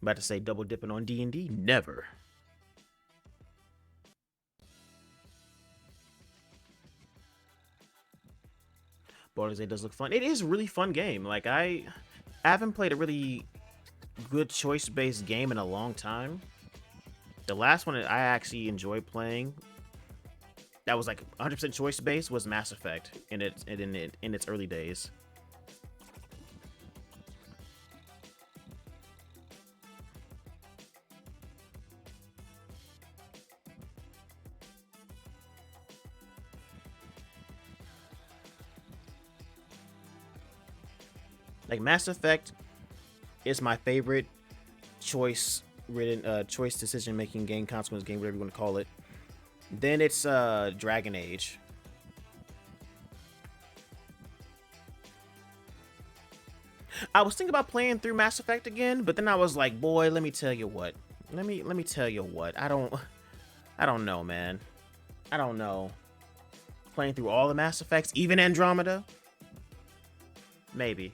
About to say double dipping on D&D? Never. Baldur's Gate does look fun. It is a really fun game. Like I haven't played a really good choice-based game in a long time. The last one that I actually enjoyed playing that was like 100% choice-based was Mass Effect in its early days. Like Mass Effect is my favorite choice decision making game, consequence game, whatever you want to call it. Then it's Dragon Age. I was thinking about playing through Mass Effect again, but then I was like, boy, let me tell you what. Let me tell you what. I don't know, man. I don't know. Playing through all the Mass Effects, even Andromeda? Maybe.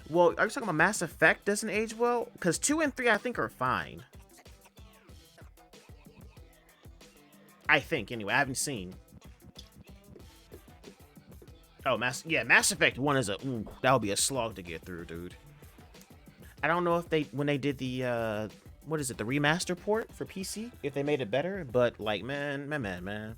Well, are you talking about Mass Effect doesn't age well? Because 2 and 3, I think, are fine. I think, anyway. I haven't seen. Oh, Mass Effect 1 is that would be a slog to get through, dude. I don't know if when they did the, what is it, the remaster port for PC, if they made it better, but, like, man.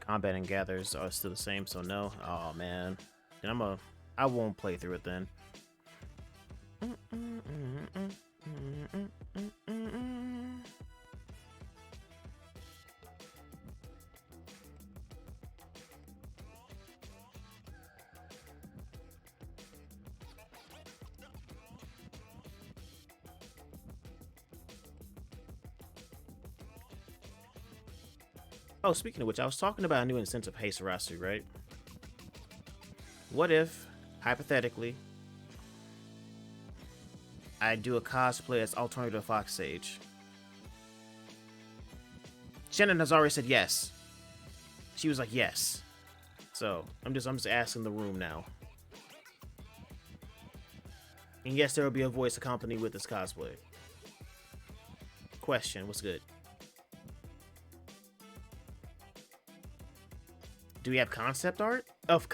Combat and gathers are still the same, so no. Oh man, then I won't play through it then. Oh, speaking of which, I was talking about a new incentive. Hey, Sarasu, right? What if, hypothetically, I do a cosplay as Alternative Fox Sage? Shannon has already said yes. She was like, yes. So, I'm just asking the room now. And yes, there will be a voice accompanied with this cosplay. Question, what's good? Do we have concept art of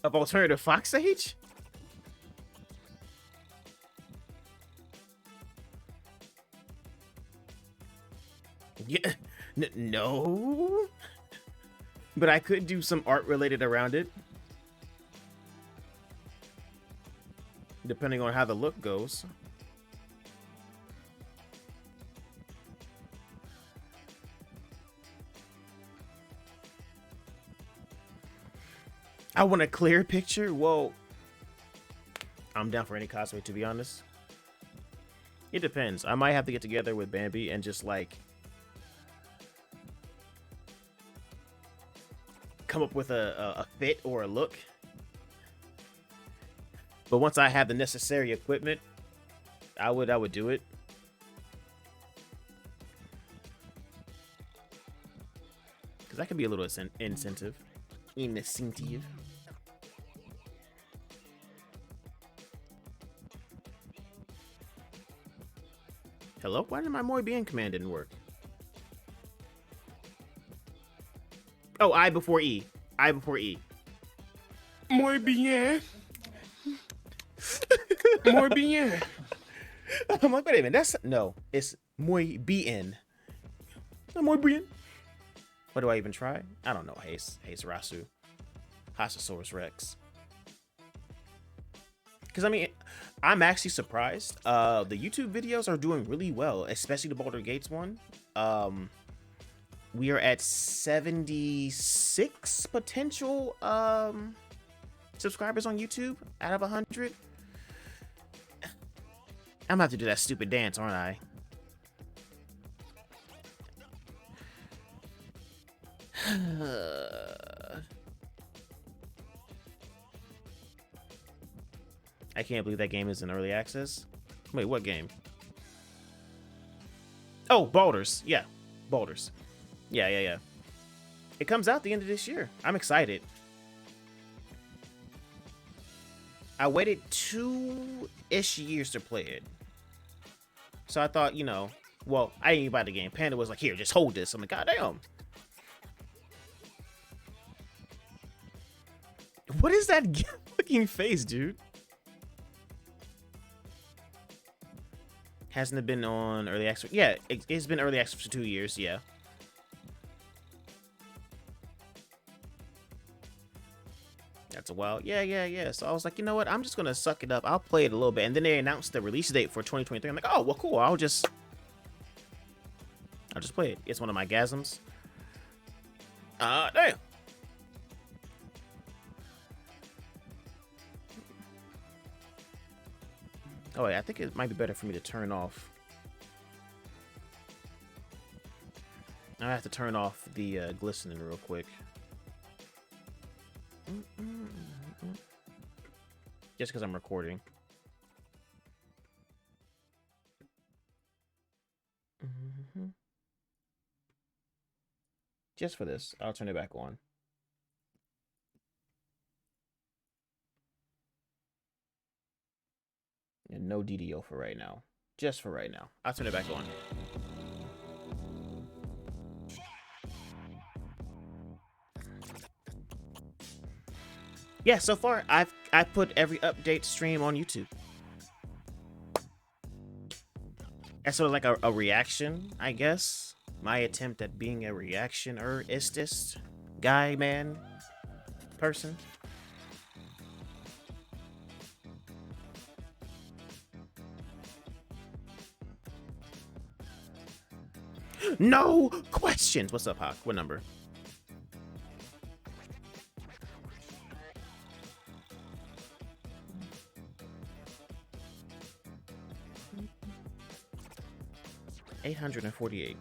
of Alternative Fox Sage? Yeah, no. But I could do some art related around it, depending on how the look goes. I want a clear picture. Whoa. I'm down for any cosplay, to be honest. It depends. I might have to get together with Bambi and just like come up with a fit or a look. But once I have the necessary equipment, I would do it. Because that can be a little incentive. Incentive. Hello? Why did my Muy Bien command didn't work? Oh, I before E. I before E. Muy bien. Muy bien. I'm like, wait a minute. No. It's Muy Bien. Muy Bien. What do I even try? I don't know. Haze Rasu. Hasasaurus Rex. Because, I mean, I'm actually surprised. The YouTube videos are doing really well, especially the Boulder Gates one. We are at 76 potential subscribers on YouTube out of 100. I'm gonna have to do that stupid dance, aren't I? I can't believe that game is in early access. Wait, what game? Oh, Baldur's. Yeah, Baldur's. Yeah, yeah, yeah. It comes out the end of this year. I'm excited. I waited 2-ish years to play it. So I thought, well, I didn't even buy the game. Panda was like, here, just hold this. I'm like, God damn. What is that fucking face, dude? Hasn't it been on early access? Yeah, it's been early access for 2 years, yeah. That's a while. Yeah, yeah, yeah. So I was like, you know what? I'm just gonna suck it up. I'll play it a little bit. And then they announced the release date for 2023. I'm like, oh, well, cool. I'll just play it. It's one of my gasms. Damn. Oh, wait, I think it might be better for me to turn off. I have to turn off the glistening real quick. Just because I'm recording. Just for this, I'll turn it back on. And no DDO for right now. Just for right now. I'll turn it back on. Yeah, so far I put every update stream on YouTube. That's sort of like a reaction, I guess. My attempt at being a reactionist guy, man, person. No questions. What's up, Hawk? What number? $848.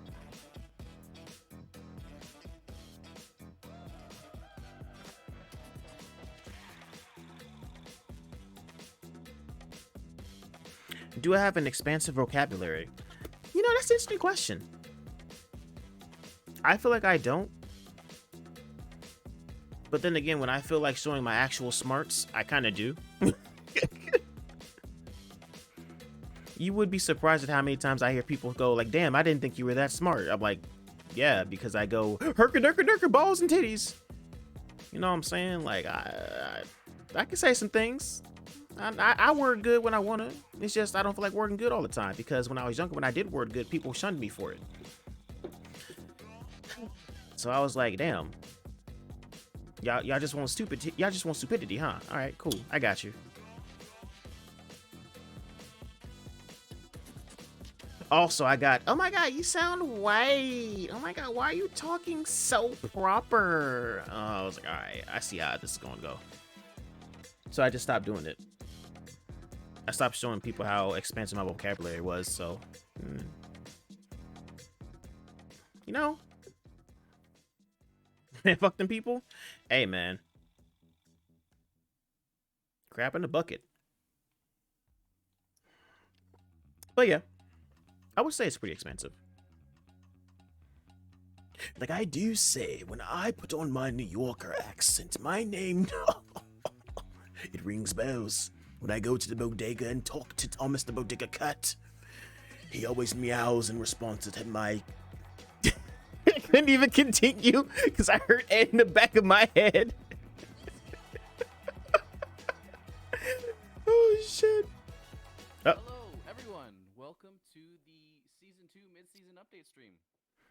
Do I have an expansive vocabulary? That's an interesting question. I feel like I don't. But then again, when I feel like showing my actual smarts, I kind of do. You would be surprised at how many times I hear people go like, damn, I didn't think you were that smart. I'm like, yeah, because I go, herka balls and titties. You know what I'm saying? Like, I can say some things. I word good when I want to. It's just I don't feel like wording good all the time because when I was younger, when I did word good, people shunned me for it. So I was like, damn. Y'all just want y'all just want stupidity, huh? All right, cool. I got you. Also, I got, oh my god, you sound white. Oh my god, why are you talking so proper? I was like, all right, I see how this is gonna go. So I just stopped doing it. I stopped showing people how expansive my vocabulary was, so. Fuck them people. Hey, man. Crap in the bucket. But yeah, I would say it's pretty expensive. Like I do say, when I put on my New Yorker accent, my name, it rings bells. When I go to the bodega and talk to Thomas the bodega cat, he always meows in response to my... I couldn't even continue because I heard Ed in the back of my head. Oh, shit. Hello, everyone. Welcome to the Season 2 Mid-Season Update stream.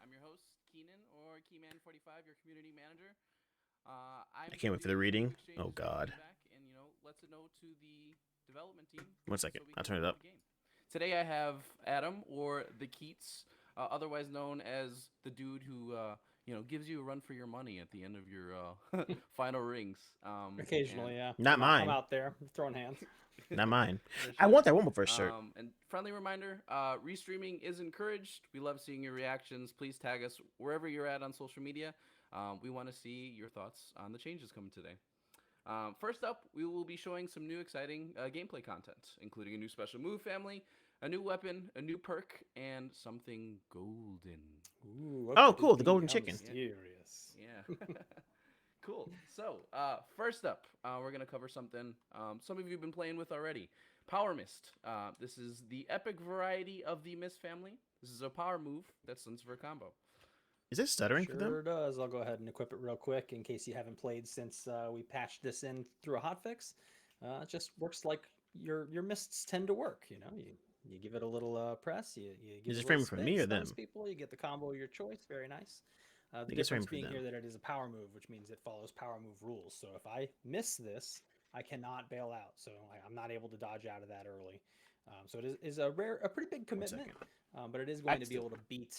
I'm your host, Keenan, or Keyman45, your community manager. I can't wait for the reading. Oh, God. And, let's know to the development team. 1 second. I'll turn it up. Today I have Adam, or the Keats, otherwise known as the dude who, gives you a run for your money at the end of your final rings. Occasionally, yeah. Not mine. I'm out there throwing hands. Not mine. I want that Rumbleverse shirt. And friendly reminder, restreaming is encouraged. We love seeing your reactions. Please tag us wherever you're at on social media. We want to see your thoughts on the changes coming today. First up, we will be showing some new exciting gameplay content, including a new special move family, a new weapon, a new perk, and something golden. Ooh, what Oh, could it cool, the be? golden How chicken. mysterious. Yeah. Cool. So, first up, we're going to cover something some of you have been playing with already. Power Mist. This is the epic variety of the Mist family. This is a power move that sends for a combo. Is it stuttering for them? Sure does. I'll go ahead and equip it real quick in case you haven't played since we patched this in through a hotfix. It just works like your mists tend to work. You know, you give it a little press, you give Is it it a little framing for spin, me or stuns them? people, you get the combo of your choice. Very nice. The think it's difference framing for being here them. that it is a power move, which means it follows power move rules. So if I miss this, I cannot bail out. So I'm not able to dodge out of that early. So it is a pretty big commitment, but it is going to be able to beat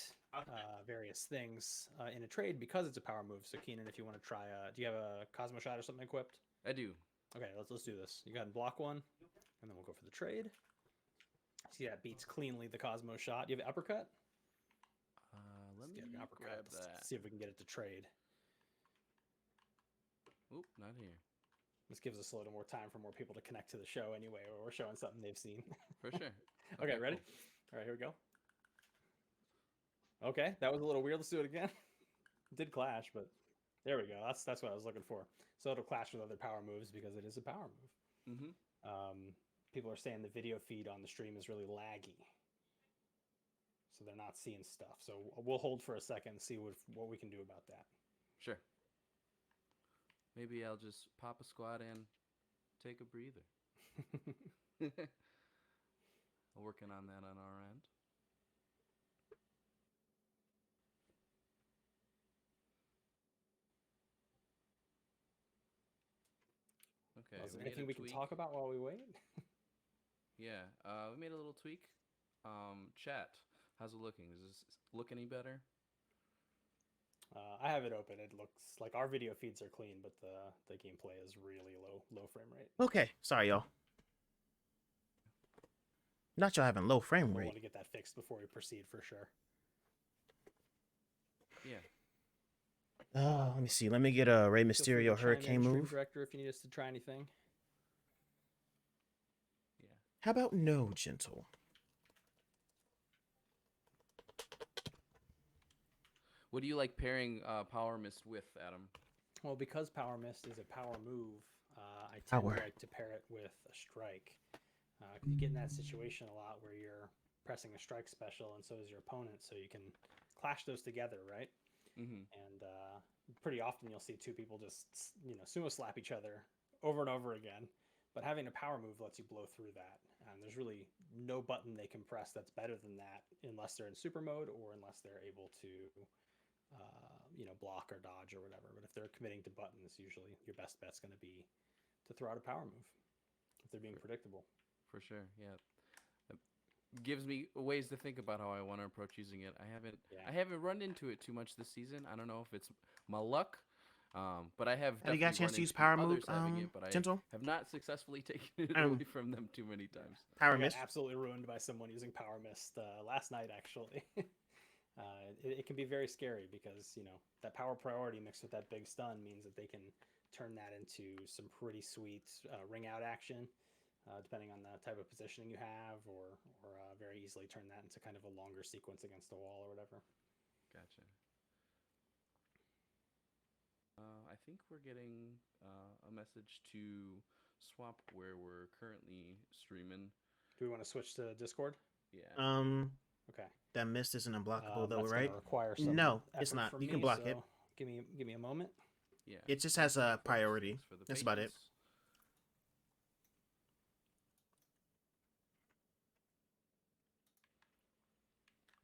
various things in a trade because it's a power move. So Keenan, if you want to try, do you have a Cosmo Shot or something equipped? I do. Okay, let's do this. You go ahead and block one, and then we'll go for the trade. See, that beats cleanly the Cosmo Shot. Do you have an uppercut? Let me Let's get an uppercut. grab Let's that. see if we can get it to trade. Oop, not here. This gives us a little more time for more people to connect to the show anyway, or we're showing something they've seen. For sure. Okay, ready? Cool. All right, here we go. Okay, that was a little weird. Let's do it again. It did clash, but there we go. That's what I was looking for. So it'll clash with other power moves because it is a power move. Mm-hmm. People are saying the video feed on the stream is really laggy, so they're not seeing stuff. So we'll hold for a second and see what we can do about that. Sure. Maybe I'll just pop a squat and take a breather. Working on that on our end. Okay. Is there We made anything a we can tweak. talk about while we wait? Yeah. We made a little tweak. Chat. How's it looking? Does this look any better? I have it open. It looks like our video feeds are clean, but the gameplay is really low frame rate. Okay, sorry y'all. Not y'all having low frame We'll rate. want to get that fixed before we proceed for sure. Yeah. Let me see. Let me get a Rey Feel free to Mysterio chime Hurricane in, stream move. director, if you need us to try anything. Yeah. How about no, gentle? What do you like pairing Power Mist with, Adam? Well, because Power Mist is a power move, I tend to Power. like to pair it with a strike. You get in that situation a lot where you're pressing a strike special, and so is your opponent, so you can clash those together, right? Mm-hmm. And pretty often you'll see two people just sumo slap each other over and over again. But having a power move lets you blow through that. And there's really no button they can press that's better than that unless they're in super mode or unless they're able to block or dodge or whatever. But if they're committing to buttons, usually your best bet's going to be to throw out a power move if they're being predictable. For sure, yeah. It gives me ways to think about how I want to approach using it. I haven't run into it too much this season. I don't know if it's my luck, but I have. Have you got a definitely chance run to use into power others move, having it, but I gentle? have not successfully taken it Um, away from them too many times. Power I got Mist. absolutely ruined by someone using Power Mist last night, actually. It can be very scary because, that power priority mixed with that big stun means that they can turn that into some pretty sweet ring out action, depending on the type of positioning you have, or very easily turn that into kind of a longer sequence against the wall or whatever. Gotcha. I think we're getting a message to swap where we're currently streaming. Do we want to switch to Discord? Yeah. Okay. That mist isn't unblockable though, That's right? gonna require some No, it's effort not. from You can me, block it. so Give me a moment. Yeah. It just has a priority. For the That's about it. patience.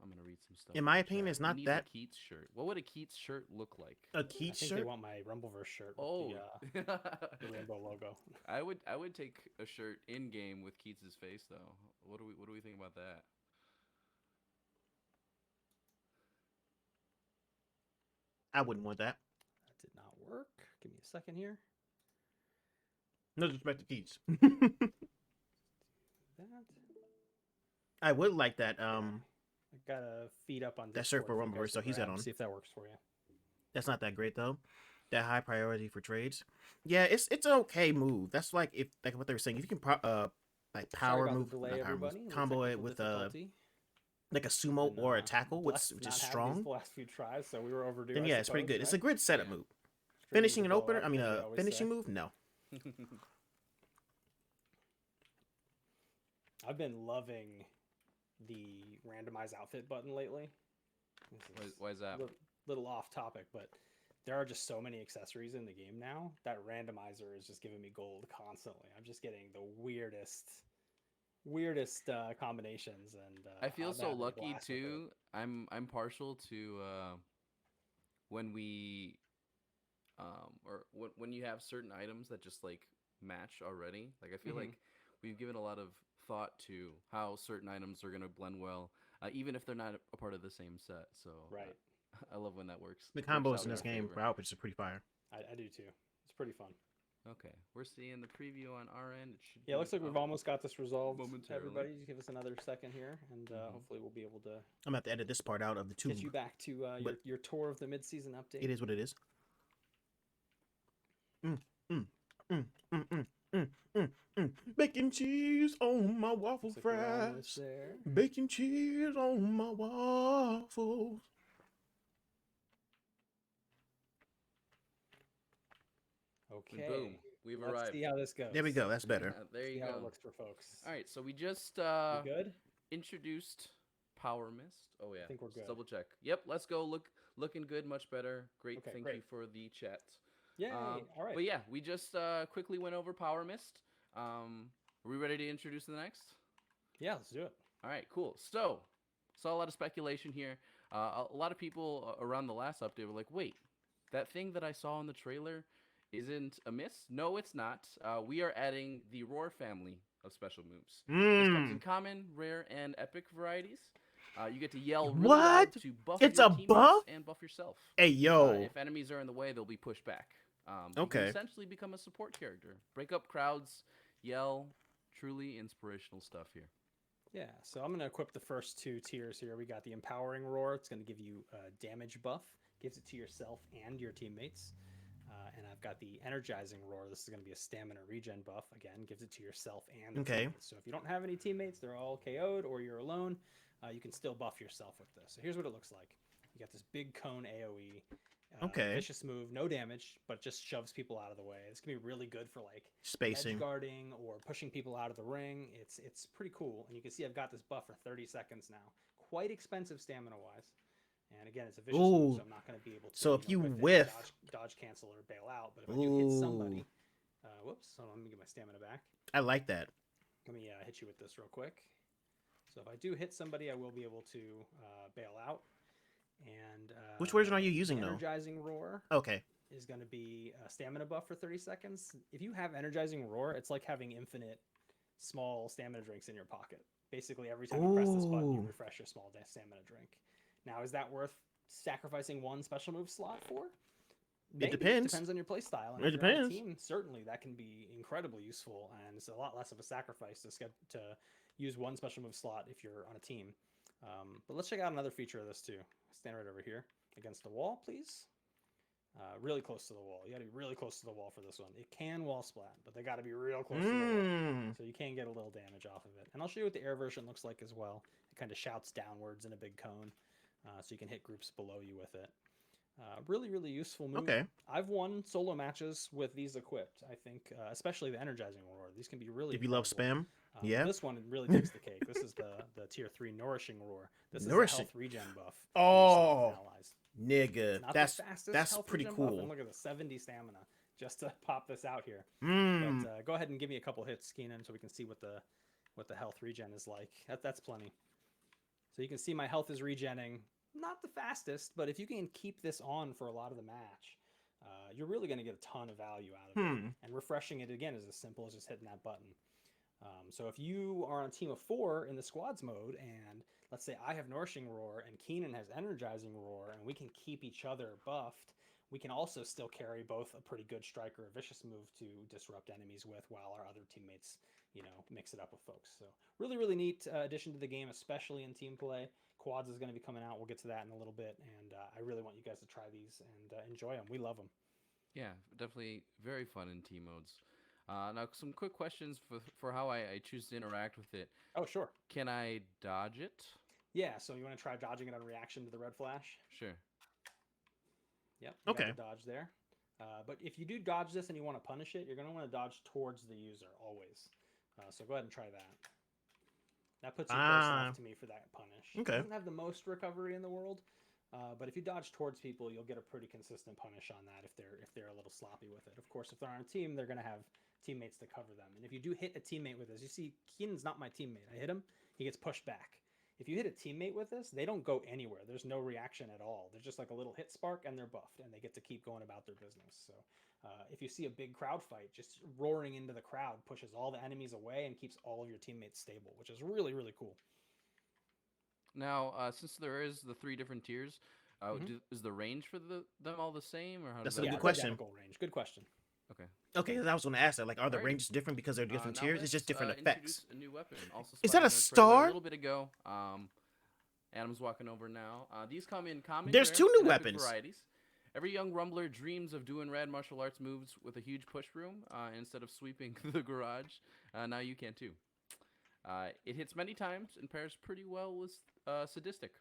I'm gonna read some stuff. In my the opinion, chat. it's We not need that- a Keats shirt. What would a Keats shirt look like? A I Keats think they shirt? want my Rumbleverse shirt with Oh, the rainbow logo. I would take a shirt in game with Keats's face though. What do we think about that? I wouldn't want that. That did not work. Give me a second here. No disrespect to Keats. That I would like that. I gotta feed up on That shirt Discord for you guys Rumbleverse, to so he's got grab, on. See if that works for you. That's not that great though. that high priority for trades. Yeah, it's an okay move. That's like if like what they were saying. If you can like Sorry power about the move, delay, not power moves, everybody. A little combo it technical with difficulty. like a sumo Been or a tackle, blessed which to is not have these strong. the last few tries, so we were overdue. Then I yeah, it's pretty suppose, good. It's a right? good setup Yeah. move. Streaming Finishing to an blow opener, up, I mean as we a always finishing say. move, no. I've been loving the randomize outfit button lately. This is Why is that? little off topic, but there are just so many accessories in the game now that randomizer is just giving me gold constantly. I'm just getting the weirdest combinations, and I feel I'm so having a lucky blast with it. too. I'm partial to when we or when you have certain items that just like match already. Like I feel Mhm. like we've given a lot of thought to how certain items are gonna blend well, even if they're not a part of the same set. So Right. I love when that works. The Works combos out in in this our game favor. for outfits are pretty fire. I do too. It's pretty fun. Okay, we're seeing the preview on our end. It should Yeah, be looks like we've up almost got this resolved. momentarily. Everybody, just give us another second here, and Mhm. hopefully we'll be able to I'm gonna have to edit this part out of the get you tube, back to but your tour of the mid-season update. it is what it is. Mm, mm, mm, mm, mm, mm, mm, mm. Bacon cheese on my waffle Looks like we're almost fries. there. Bacon cheese on my waffles. Okay. And boom, we've Let's arrived. see how this goes. There we go. That's better. There See you how go. it looks for folks. All right, so we just We good? introduced Power Mist. Oh yeah, I think we're just good. double check. Yep, let's go. Looking good, much better. Great. Okay, Thank great. you for the chat. Yay! All right. But yeah, we just quickly went over Power Mist. Are we ready to introduce the next? Yeah, let's do it. All right, cool. So, saw a lot of speculation here. A lot of people around the last update were like, "Wait, that thing that I saw in the trailer isn't a miss?" No, it's not. We are adding the Roar family of special moves. This comes in common, rare, and epic varieties. You get to yell really loud What? to buff It's your a teammates buff? and buff yourself. Hey yo. If enemies are in the way, they'll be pushed back. You can Okay. essentially become a support character. Break up crowds, yell. Truly inspirational stuff here. Yeah, so I'm going to equip the first two tiers here. We got the Empowering Roar. It's going to give you a damage buff. Gives it to yourself and your teammates. And I've got the Energizing Roar. This is going to be a stamina regen buff. Again, gives it to yourself and the Okay. teammates. So if you don't have any teammates, they're all KO'd, or you're alone, you can still buff yourself with this. So here's what it looks like. You got this big cone AoE. Okay. Vicious move, no damage, but just shoves people out of the way. It's going to be really good for like Spacing. edge guarding or pushing people out of the ring. It's pretty cool. And you can see I've got this buff for 30 seconds now. Quite expensive stamina-wise. And again, it's a vicious move, Ooh. so I'm not going to be able to So if you whiff it, whiff- dodge cancel, or bail out. But if I do hit somebody... Ooh. Whoops, hold on, let me get my stamina back. I like that. Let me hit you with this real quick. So if I do hit somebody, I will be able to bail out. And Which version are you using though? Energizing Roar Okay. is going to be a stamina buff for 30 seconds. If you have Energizing Roar, it's like having infinite small stamina drinks in your pocket. Basically, every time you press this button, you Ooh. refresh your small stamina drink. Now, is that worth sacrificing one special move slot for? Maybe. depends. Depends on your play style. And It if you're on a depends. team, certainly that can be incredibly useful, and it's a lot less of a sacrifice to use one special move slot if you're on a team. But let's check out another feature of this too. Stand right over here against the wall, please. Really close to the wall. You got to be really close to the wall for this one. It can wall splat, but they got to be real close to the wall. So you can get a little damage off of it. And I'll show you what the air version looks like as well. It kind of shouts downwards in a big cone, so you can hit groups below you with it. Really, really useful move. Okay. I've won solo matches with these equipped. I think, especially the Energizing Roar. These can be really. If you love incredible. spam. Yeah. This one really takes the cake. This is the tier 3 Nourishing Roar. This is a Nourishing. health regen buff. for Oh. yourself and allies. Nigga. Not That's the fastest that's health pretty regen buff, cool. and look at the 70 stamina just to pop this out here. Mm. But go ahead and give me a couple hits, Keenan, so we can see what the health regen is like. That's plenty. So you can see my health is regenning. Not the fastest, but if you can keep this on for a lot of the match, you're really going to get a ton of value out of it. And refreshing it again is as simple as just hitting that button. So if you are on a team of 4 in the squads mode, and let's say I have Nourishing Roar and Keenan has Energizing Roar, and we can keep each other buffed, we can also still carry both a pretty good strike or a vicious move to disrupt enemies with, while our other teammates, mix it up with folks. So really, really neat addition to the game, especially in team play. Quads is going to be coming out. We'll get to that in a little bit, and I really want you guys to try these and enjoy them. We love them. Yeah, definitely very fun in team modes. Now, some quick questions for how I choose to interact with it. Oh, sure. Can I dodge it? Yeah, so you want to try dodging it on reaction to the red flash? Sure. Yep, you got Okay. the dodge there. But if you do dodge this and you want to punish it, you're going to want to dodge towards the user always. So go ahead and try that. That puts you close enough Ah. to me for that punish. It Okay. doesn't have the most recovery in the world, but if you dodge towards people, you'll get a pretty consistent punish on that if they're a little sloppy with it. Of course, if they're on a team, they're going to have teammates to cover them. And if you do hit a teammate with this, you see Keenan's not my teammate. I hit him, he gets pushed back. If you hit a teammate with this, they don't go anywhere. There's no reaction at all. There's just like a little hit spark and they're buffed and they get to keep going about their business. So if you see a big crowd fight, just roaring into the crowd pushes all the enemies away and keeps all of your teammates stable, which is really, really cool. Now, since there is the 3 different tiers, Mhm. is the range for them all the same, or how does That's that a Yeah, good work? question. identical range. Good question. Okay. Okay, I was going to ask that. Like, are the Alrighty. ranges different because they're different Now tiers? It's just let's different effects. introduce a new weapon. Also Is that spotted a in trailer star? A little bit ago. Adam's walking over now. These come in common. There's rare, 2 new and epic weapons. varieties. Every young rumbler dreams of doing rad martial arts moves with a huge push broom instead of sweeping the garage. Now you can too. It hits many times and pairs pretty well with sadistic.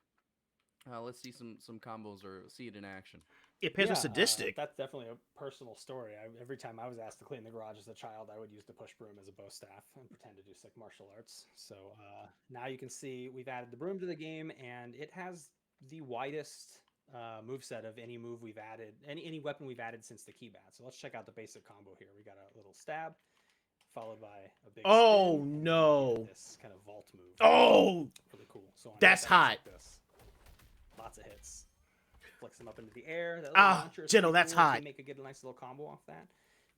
Let's see some combos or see it in action. It pairs with Yeah, sadistic. that's definitely a personal story. Every time I was asked to clean the garage as a child, I would use the push broom as a bow staff and pretend to do sick martial arts. So now you can see we've added the broom to the game, and it has the widest move set of any move we've added, any weapon we've added since the keybat. So let's check out the basic combo here. We got a little stab, followed by a big Oh, spin, and then no. again, this kind of vault move. Oh, Really cool. So on that's hit, hot. like this. Lots of hits. Flicks them up into the air. That little Ah, launcher is Jeno, pretty that's cool. hot. Teammate could get a nice little combo off that.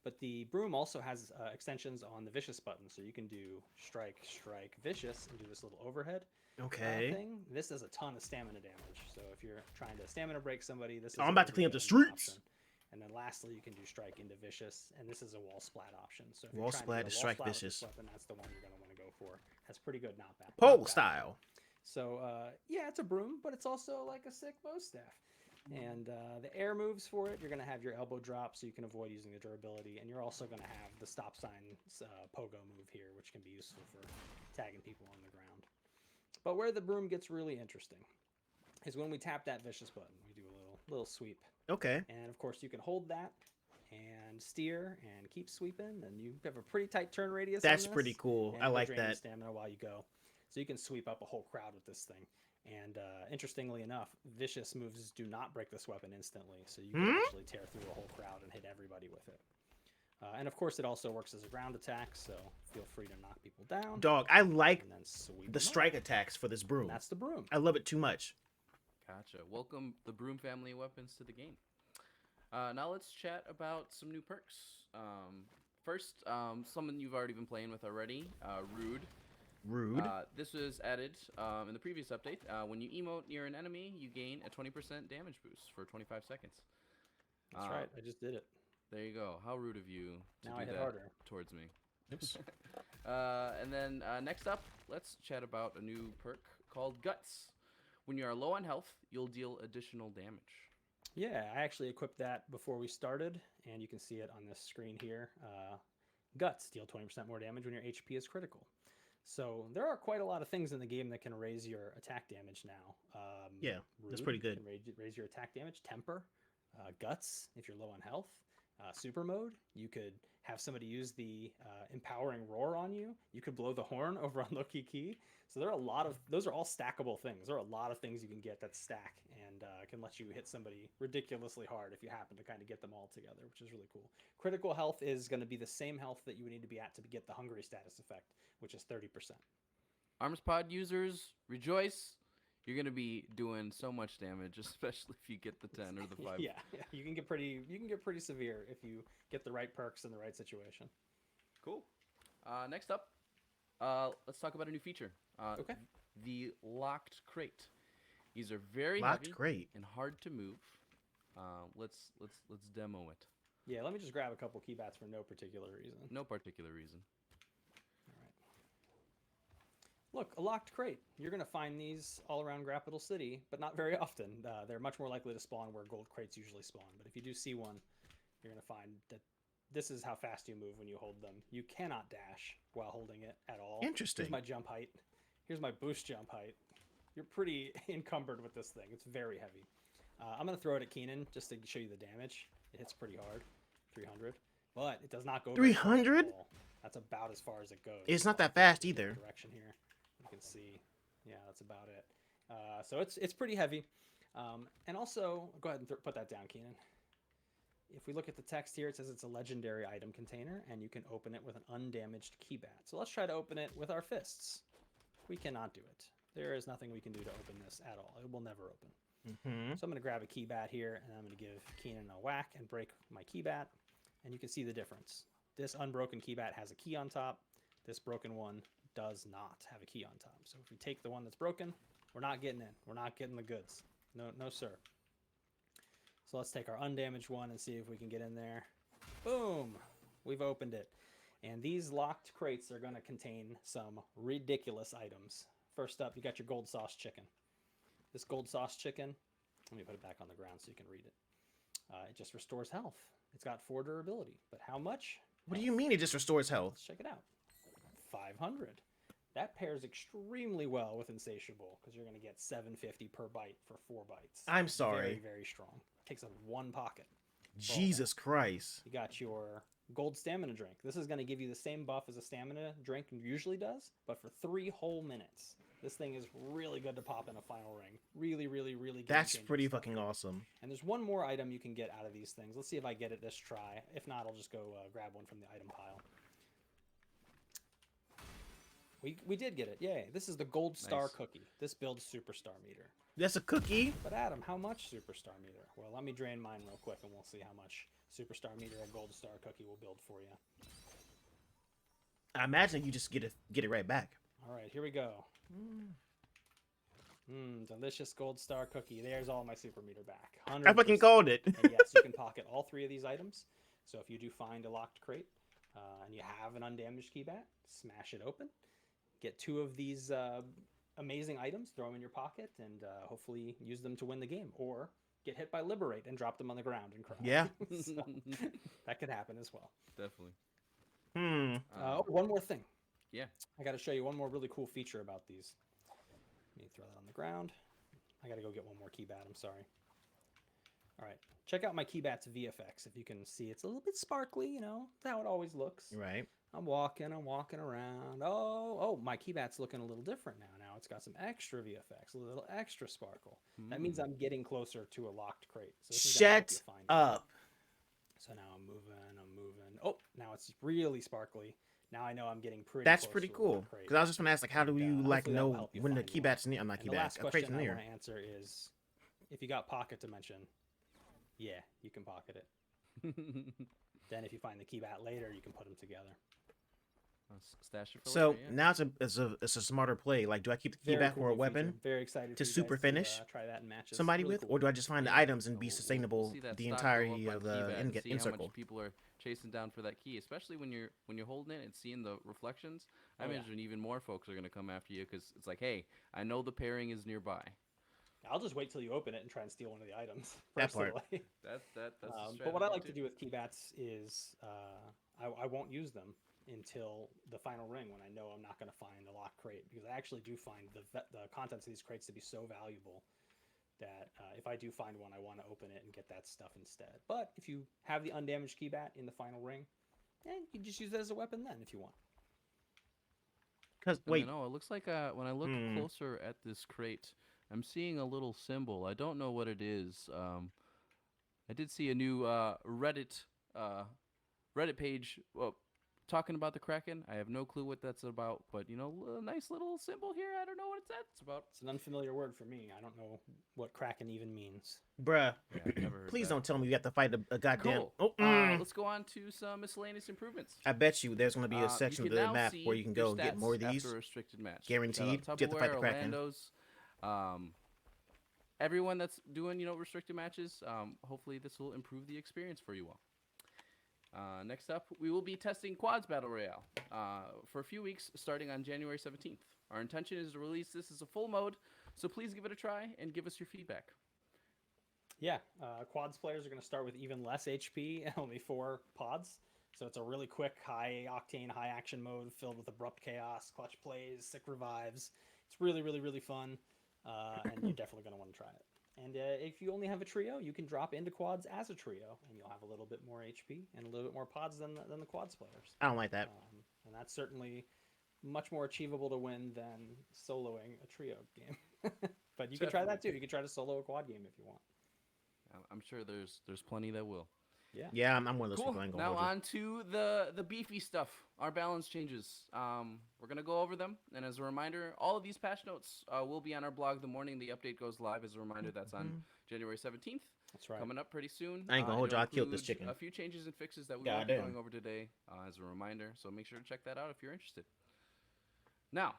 But the broom also has extensions on the vicious button, so you can do strike, strike, vicious, and do this little overhead okay. thing. This does a ton of stamina damage. So if you're trying to stamina break somebody, this is I'm a about to really clean up the good streets. option. And then lastly, you can do strike into vicious, and this is a wall splat option. So if Wall you're trying splat to to get a wall strike splat with this vicious. weapon, that's the one you're going to want to go for. Has pretty good knockback. Pole knockback. style. So yeah, it's a broom, but it's also like a sick bow staff. And the air moves for it, you're going to have your elbow drop so you can avoid using the durability. And you're also going to have the stop sign pogo move here, which can be useful for tagging people on the ground. But where the broom gets really interesting is when we tap that vicious button. We do a little sweep. Okay. And of course, you can hold that and steer and keep sweeping. And you have a pretty tight turn radius. That's on this, pretty cool. and I it'll like drain your that. stamina while you go. So you can sweep up a whole crowd with this thing. And interestingly enough, vicious moves do not break this weapon instantly, so you can actually tear through a whole crowd and hit everybody with it. And of course, it also works as a ground attack, so feel free to knock people down. Dog, I like And then sweep the them up. strike attacks for this broom. And that's the broom. I love it too much. Gotcha. Welcome the broom family of weapons to the game. Now let's chat about some new perks. First, someone you've already been playing with already, Rude. Rude. This was added in the previous update. When you emote near an enemy, you gain a 20% damage boost for 25 seconds. That's right. I just did it. There you go. How rude of you to Now do I hit that harder. towards me. Oops. And then next up, let's chat about a new perk called Guts. When you are low on health, you'll deal additional damage. Yeah, I actually equipped that before we started, and you can see it on this screen here. Guts deal 20% more damage when your HP is critical. So there are quite a lot of things in the game that can raise your attack damage now. Yeah, that's Rude pretty good. Can raise your attack damage. Temper, Guts if you're low on health. Super mode, you could have somebody use the empowering roar on you. You could blow the horn over on Loki Key. So there are a lot of those are all stackable things. There are a lot of things you can get that stack and can let you hit somebody ridiculously hard if you happen to kind of get them all together, which is really cool. Critical health is going to be the same health that you would need to be at to get the hungry status effect, which is 30%. Arms pod users, rejoice. You're going to be doing so much damage, especially if you get the 10 or the 5. Yeah, you can get pretty severe if you get the right perks in the right situation. Cool. Next up, let's talk about a new feature. Okay. The locked crate. These are very Locked heavy crate. and hard to move. Let's demo it. Yeah, let me just grab a couple keybats for no particular reason. No particular reason. All right. Look, a locked crate. You're going to find these all around Graptial City, but not very often. They're much more likely to spawn where gold crates usually spawn. But if you do see one, you're going to find that this is how fast you move when you hold them. You cannot dash while holding it at all. Interesting. Here's my jump height. Here's my boost jump height. You're pretty encumbered with this thing. It's very heavy. I'm going to throw it at Keenan just to show you the damage. It hits pretty hard, 300. But it does not go very far at 300? all. That's about as far as it goes. It's not that fast either. Direction here. You can see. Yeah, that's about it. So it's pretty heavy. And also, go ahead and put that down, Keenan. If we look at the text here, it says it's a legendary item container, and you can open it with an undamaged keybat. So let's try to open it with our fists. We cannot do it. There is nothing we can do to open this at all. It will never open. Mm-hmm. So I'm going to grab a keybat here, and I'm going to give Keenan a whack and break my keybat. And you can see the difference. This unbroken keybat has a key on top. This broken one does not have a key on top. So if we take the one that's broken, we're not getting in. We're not getting the goods. No, no, sir. So let's take our undamaged one and see if we can get in there. Boom! We've opened it. And these locked crates are going to contain some ridiculous items. First up, you got your gold sauce chicken. This gold sauce chicken, let me put it back on the ground so you can read it. It just restores health. It's got 4 durability. But how much? What do you mean it just restores health? Let's check it out. 500. That pairs extremely well with Insatiable because you're going to get 750 per bite for 4 bites. I'm sorry. Very, very strong. Takes up 1 pocket. Jesus Christ. You got your gold stamina drink. This is going to give you the same buff as a stamina drink usually does, but for 3 whole minutes. This thing is really good to pop in a final ring. Really, really, really good. That's pretty fucking awesome. And there's one more item you can get out of these things. Let's see if I get it this try. If not, I'll just go grab one from the item pile. We did get it. Yay. This is the Gold Star Nice. Cookie. This builds Superstar Meter. That's a cookie? But Adam, how much Superstar Meter? Well, let me drain mine real quick and we'll see how much Superstar Meter a Gold Star Cookie will build for you. I imagine you just get it right back. All right, here we go. Delicious Gold Star Cookie. There's all my Super Meter back. I fucking 100%. called it. And yes, you can pocket all 3 of these items. So if you do find a locked crate and you have an undamaged keybat, smash it open. Get 2 of these amazing items, throw them in your pocket, and hopefully use them to win the game. Or get hit by Liberate and drop them on the ground and cry. Yeah. So, that could happen as well. Definitely. One more thing. Yeah. I got to show you one more really cool feature about these. Let me throw that on the ground. I got to go get one more keybat. I'm sorry. All right. Check out my keybat's VFX. If you can see, it's a little bit sparkly, you know. That's how it always looks. Right. I'm walking around. Oh, my keybat's looking a little different now. Now it's got some extra VFX, a little extra sparkle. That means I'm getting closer to a locked crate. So this is gonna help you Shut find it. up. So now I'm moving. Oh, now it's really sparkly. Now I know I'm getting pretty That's close pretty to a cool. locked crate. Because I was just gonna ask, like, how do you like hopefully that will know help you when the find one. keybat's near? I'm not And the last keybat. A crate's question I near. want to answer is, if you got pocket dimension, yeah, you can pocket it. Then if you find the keybat later, you can put them together. Stash it for So later, yeah. now it's a smarter play. Like, do I keep the Very keybat cool for a new weapon feature. Very excited to for you super guys finish try that in matches. somebody Really with, cool. or do I just find the Yeah. items and be We'll sustainable see that the stock go up entirety on of the keybat and end see how circle? much people are chasing down for that key, especially when you're holding it and seeing the reflections. I Oh, yeah. imagine even more folks are gonna come after you because it's like, hey, I know the pairing is nearby. I'll just wait till you open it and try and steal one of the items. That part. personally. That's a But what I strategy like to too. do with keybats is I won't use them until the final ring when I know I'm not going to find the locked crate, because I actually do find the contents of these crates to be so valuable that if I do find one, I want to open it and get that stuff instead. But if you have the undamaged keybat in the final ring, you can just use it as a weapon then if you want. Because I wait, don't know. It looks like when I look closer at this crate, I'm seeing a little symbol. I don't know what it is. I did see a new Reddit page talking about the Kraken. I have no clue what that's about, but a nice little symbol here. I don't know what it's about. It's an unfamiliar word for me. I don't know what Kraken even means. bruh, Yeah, I've never heard please that. don't tell me we have to fight a goddamn. Cool. Oh, Let's go on to some miscellaneous improvements. I bet you there's going to be a You section of can the now map see where you can your go and get stats more of these. after a restricted match. Guaranteed. Shout out You have to fight the Tupperware, Kraken. Orlando's, everyone that's doing restricted matches. Hopefully this will improve the experience for you all. Next up, we will be testing Quads Battle Royale for a few weeks starting on January 17th. Our intention is to release this as a full mode, so please give it a try and give us your feedback. Yeah, quads players are going to start with even less HP and only 4 pods. So it's a really quick, high octane, high action mode filled with abrupt chaos, clutch plays, sick revives. It's really, really, really fun, and you're definitely going to want to try it. And if you only have a trio, you can drop into quads as a trio, and you'll have a little bit more HP and a little bit more pods than the quads players. I don't like that. And that's certainly much more achievable to win than soloing a trio game. But you can try that too. You can try to solo a quad game if you want. I'm sure there's plenty that will. Yeah, I'm one of those Cool. people. I ain't gonna Now hold you. on to the beefy stuff. Our balance changes. We're gonna go over them, and as a reminder, all of these patch notes will be on our blog the morning the update goes live. As a reminder, that's on January 17th. That's right. Coming up pretty soon. I ain't gonna hold you. It'll I killed this include chicken. A few changes and fixes that we will be Goddamn. going over today, as a reminder. So make sure to check that out if you're interested. Now,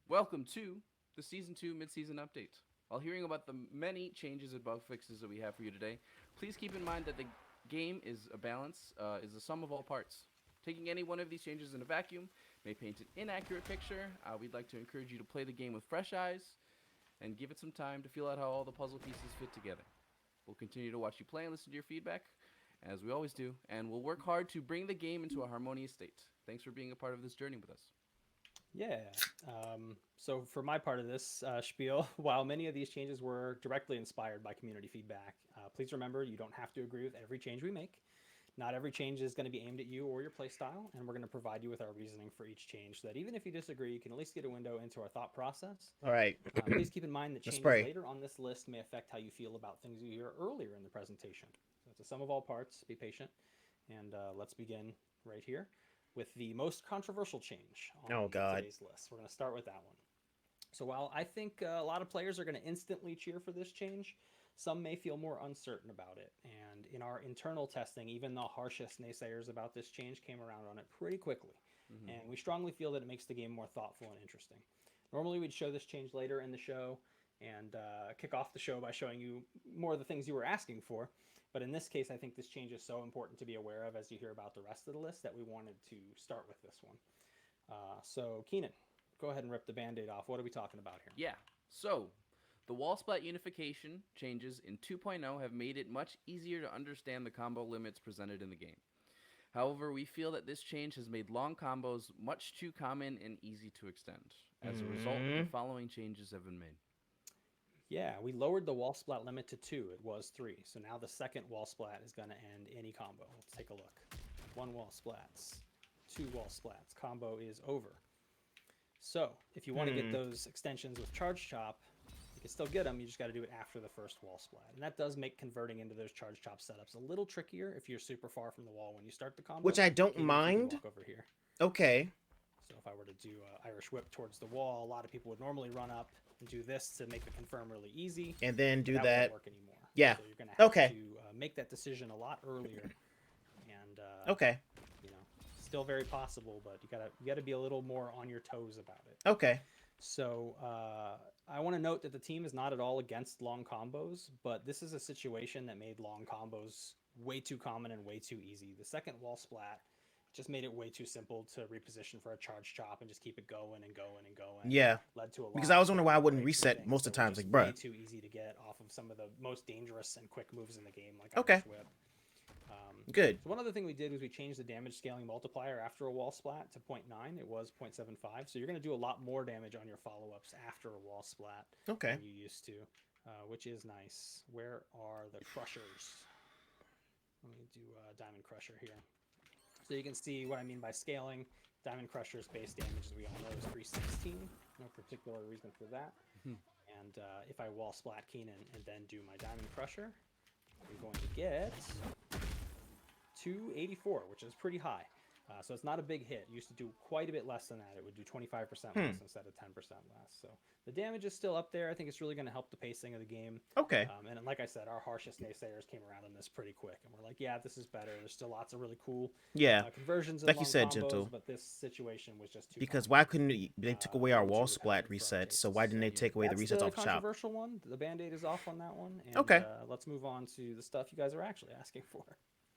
welcome to the Season 2 mid-season update. While hearing about the many changes and bug fixes that we have for you today, please keep in mind that the game is a balance, is the sum of all parts. Taking any one of these changes in a vacuum may paint an inaccurate picture. We'd like to encourage you to play the game with fresh eyes and give it some time to feel out how all the puzzle pieces fit together. We'll continue to watch you play and listen to your feedback, as we always do, and we'll work hard to bring the game into a harmonious state. Thanks for being a part of this journey with us. Yeah. So for my part of this spiel, while many of these changes were directly inspired by community feedback, please remember you don't have to agree with every change we make. Not every change is going to be aimed at you or your playstyle, and we're going to provide you with our reasoning for each change so that even if you disagree, you can at least get a window into our thought process. All right. Please keep in mind that changes pray. later on this list may affect how you feel about things you hear earlier in the presentation. So it's a sum of all parts. Be patient. And let's begin right here with the most controversial change on today's list. We're going to start with that one. So while I think a lot of players are going to instantly cheer for this change, some may feel more uncertain about it. And in our internal testing, even the harshest naysayers about this change came around on it pretty quickly. And we strongly feel that it makes the game more thoughtful and interesting. Normally we'd show this change later in the show and kick off the show by showing you more of the things you were asking for. But in this case, I think this change is so important to be aware of as you hear about the rest of the list that we wanted to start with this one. So Keenan, go ahead and rip the Band-Aid off. What are we talking about here? Yeah, so the wall splat unification changes in 2.0 have made it much easier to understand the combo limits presented in the game. However, we feel that this change has made long combos much too common and easy to extend. As a result, the following changes have been made. Yeah, we lowered the wall splat limit to 2. It was 3. So now the second wall splat is going to end any combo. Let's take a look. 1 wall splats, 2 wall splats. Combo is over. So if you want to get those extensions with Charge Chop, you can still get them. You just got to do it after the first wall splat. And that does make converting into those Charge Chop setups a little trickier if you're super far from the wall when you start the combo. Which I don't Even if you mind. walk over here. Okay. So if I were to do Irish Whip towards the wall, a lot of people would normally run up and do this to make the confirm really easy. And then do That that. won't work anymore. Yeah. So you're going to have Okay. to make that decision a lot earlier. And Okay. you know, still very possible, but you gotta be a little more on your toes about it. Okay. So I want to note that the team is not at all against long combos, but this is a situation that made long combos way too common and way too easy. The second wall splat just made it way too simple to reposition for a charge chop and just keep it going and going and going. Yeah. Led to a lot Because I was of wondering why I wouldn't breaks and reset things most of the that were times. just Like, way bruh. too easy to get off of some of the most dangerous and quick moves in the game, like Okay. Irish Whip. Good. So one other thing we did was we changed the damage scaling multiplier after a wall splat to 0.9. It was 0.75. So you're going to do a lot more damage on your follow-ups after a wall splat Okay. than you used to, which is nice. Where are the crushers? Let me do Diamond Crusher here. So you can see what I mean by scaling. Diamond Crusher's base damage, as we all know, is 316. No particular reason for that. And if I wall splat Keenan and then do my Diamond Crusher, I'm going to get 284, which is pretty high. So it's not a big hit. It used to do quite a bit less than that. It would do 25% less instead of 10% less. So the damage is still up there. I think it's really going to help the pacing of the game. Okay. And like I said, our harshest naysayers came around on this pretty quick. And we're like, yeah, this is better. There's still lots of really cool Yeah. conversions and Like you long said, combos, Gentle. but this situation was just too Because common. why couldn't they took away our Way too wall splat repetitive for our resets? So why didn't they tastes. take away the That's resets the off chop? controversial one. The Band-Aid is off on that one. And, Okay. let's move on to the stuff you guys are actually asking for.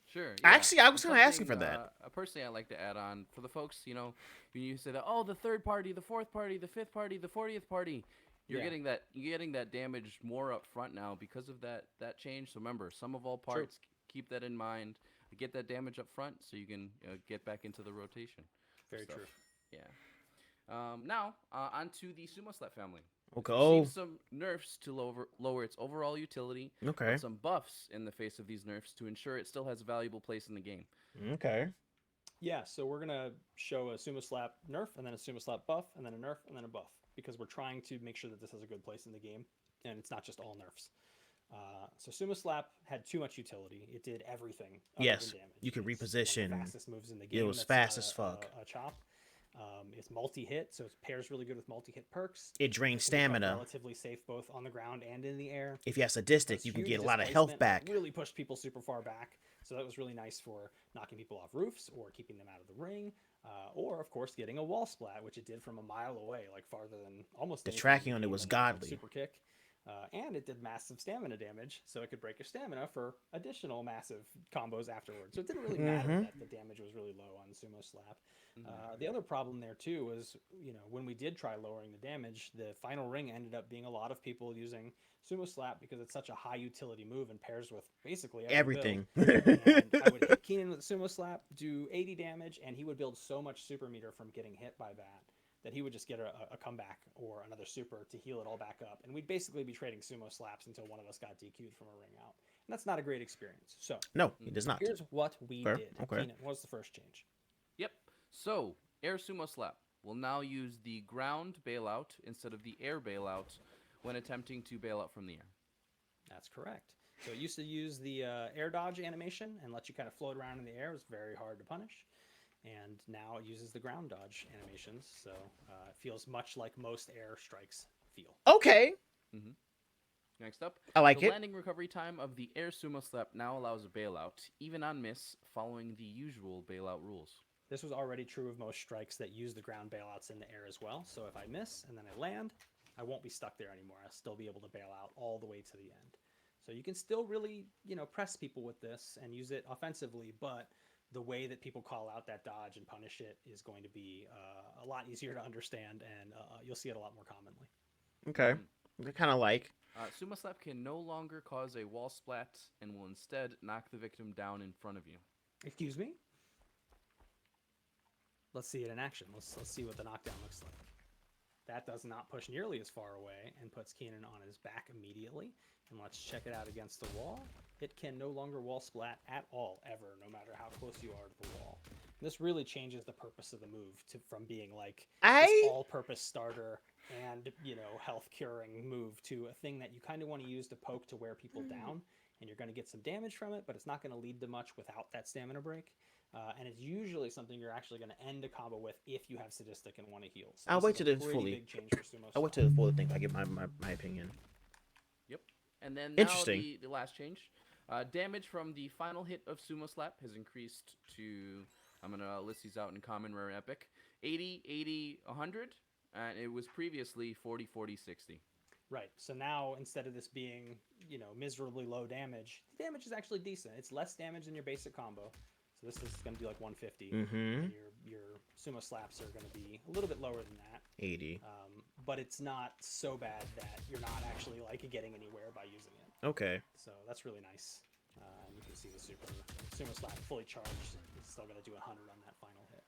Sure. Actually, I was kinda asking for Something, that. Personally, I'd like to add on for the folks, when you say that, oh, the third party, the fourth party, the fifth party, the 40th party, You're Yeah. getting that damage more up front now because of that change. So remember, sum of all True. parts. Keep that in mind. Get that damage up front so you can get back into the rotation. Very Stuff. true. Yeah. Now, onto the Sumo Slap family. Okay. It's Oh, received some nerfs to lower its overall utility, okay. but some buffs in the face of these nerfs to ensure it still has a valuable place in the game. Okay. Yeah, so we're gonna show a Sumo Slap nerf, and then a Sumo Slap buff, and then a nerf, and then a buff, because we're trying to make sure that this has a good place in the game, and it's not just all nerfs. So Sumo Slap had too much utility. It did everything other Yes, than damage. you can It's one of reposition. the fastest moves in the It game. was That's fast not as fuck. A chop. It's multi-hit, so it pairs really good with multi-hit perks. It drains It can be felt stamina. relatively safe both on the ground and in the air. If you have sadistic, Has you can huge get a lot of health displacement, back. Really pushed people super far back, so that was really nice for knocking people off roofs or keeping them out of the ring, or of course getting a wall splat, which it did from a mile away, like farther than almost. The anything in tracking on it game, was and then, like, godly. super kick, and it did massive stamina damage, so it could break your stamina for additional massive combos afterwards. So it didn't really matter Mhm. that the damage was really low on Sumo Slap. The other problem there too was, when we did try lowering the damage, the final ring ended up being a lot of people using Sumo Slap because it's such a high utility move and pairs with basically every build. Everything. And I would hit Keenan with Sumo Slap, do 80 damage, and he would build so much super meter from getting hit by that he would just get a comeback or another super to heal it all back up. And we'd basically be trading Sumo Slaps until one of us got DQ'd from a ring out. And that's not a great experience. So No, it does not. here's what we Fair, did. okay. Keenan, what was the first change? Yep. So, Air Sumo Slap will now use the ground bailout instead of the air bailout when attempting to bail out from the air. That's correct. So it used to use the air dodge animation and let you kind of float around in the air. It was very hard to punish. And now it uses the ground dodge animations. So it feels much like most air strikes feel. Okay. Next up, I like the it. landing recovery time of the Air Sumo Slap now allows a bailout, even on miss, following the usual bailout rules. This was already true of most strikes that use the ground bailouts in the air as well. So if I miss and then I land, I won't be stuck there anymore. I'll still be able to bail out all the way to the end. So you can still really, press people with this and use it offensively, but the way that people call out that dodge and punish it is going to be a lot easier to understand, and you'll see it a lot more commonly. Okay. I kind of like. Sumo Slap can no longer cause a wall splat and will instead knock the victim down in front of you. Excuse me? Let's see it in action. Let's see what the knockdown looks like. That does not push nearly as far away and puts Keenan on his back immediately. And let's check it out against the wall. It can no longer wall splat at all, ever, no matter how close you are to the wall. And this really changes the purpose of the move from being like this all-purpose starter and, health curing move to a thing that you kind of want to use to poke to wear people down. And you're going to get some damage from it, but it's not going to lead to much without that stamina break. And it's usually something you're actually going to end a combo with if you have sadistic and want to heal. So I'll this wait is till a it's pretty fully. big change for Sumo I'll wait Slap. till the full thing. I get my opinion. Yep. And then now Interesting. the last change. Damage from the final hit of Sumo Slap has increased to, I'm going to list these out in common, rare, and epic, 80, 80, 100. And it was previously 40, 40, 60. Right. So now instead of this being, miserably low damage, the damage is actually decent. It's less damage than your basic combo. So this is going to do like 150. Mm-hmm. And your Sumo Slaps are going to be a little bit lower than that. 80. But it's not so bad that you're not actually like getting anywhere by using it. Okay. So that's really nice. And you can see the Sumo Slap fully charged. It's still going to do 100 on that final hit.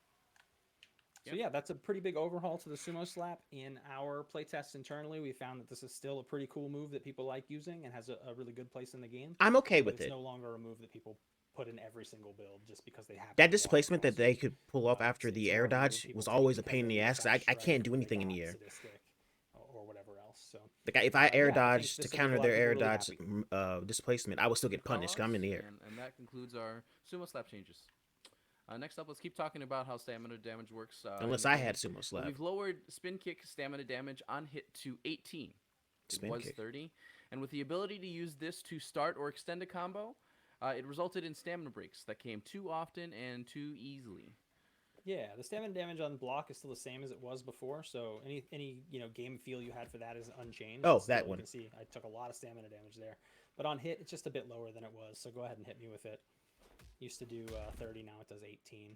So yeah, that's a pretty big overhaul to the Sumo Slap. In our playtests internally, we found that this is still a pretty cool move that people like using and has a really good place in the game. I'm okay But with it's it. no longer a move that people put in every single build just because they have That displacement that they could pull off after it's the more air of a move dodge people was take always a because pain in they the need ass. 'Cause fast I can't strike do or they anything in got the air. sadistic or whatever else. So Like if I air yeah, I think dodge this to will make a counter lot their of people air really dodge happy. displacement, I would still get punished. 'Cause I'm in the air. And that concludes our Sumo Slap changes. Next up, let's keep talking about how stamina damage works. Unless in the I game. had Sumo Slap. We've lowered spin kick stamina damage on hit to 18. It Spin was kick. 30. And with the ability to use this to start or extend a combo, it resulted in stamina breaks that came too often and too easily. yeah, the stamina damage on block is still the same as it was before. So any game feel you had for that is unchanged. Oh, It's still, that you one. can see I took a lot of stamina damage there, but on hit it's just a bit lower than it was. So go ahead and hit me with it. Used to do 30, now it does 18.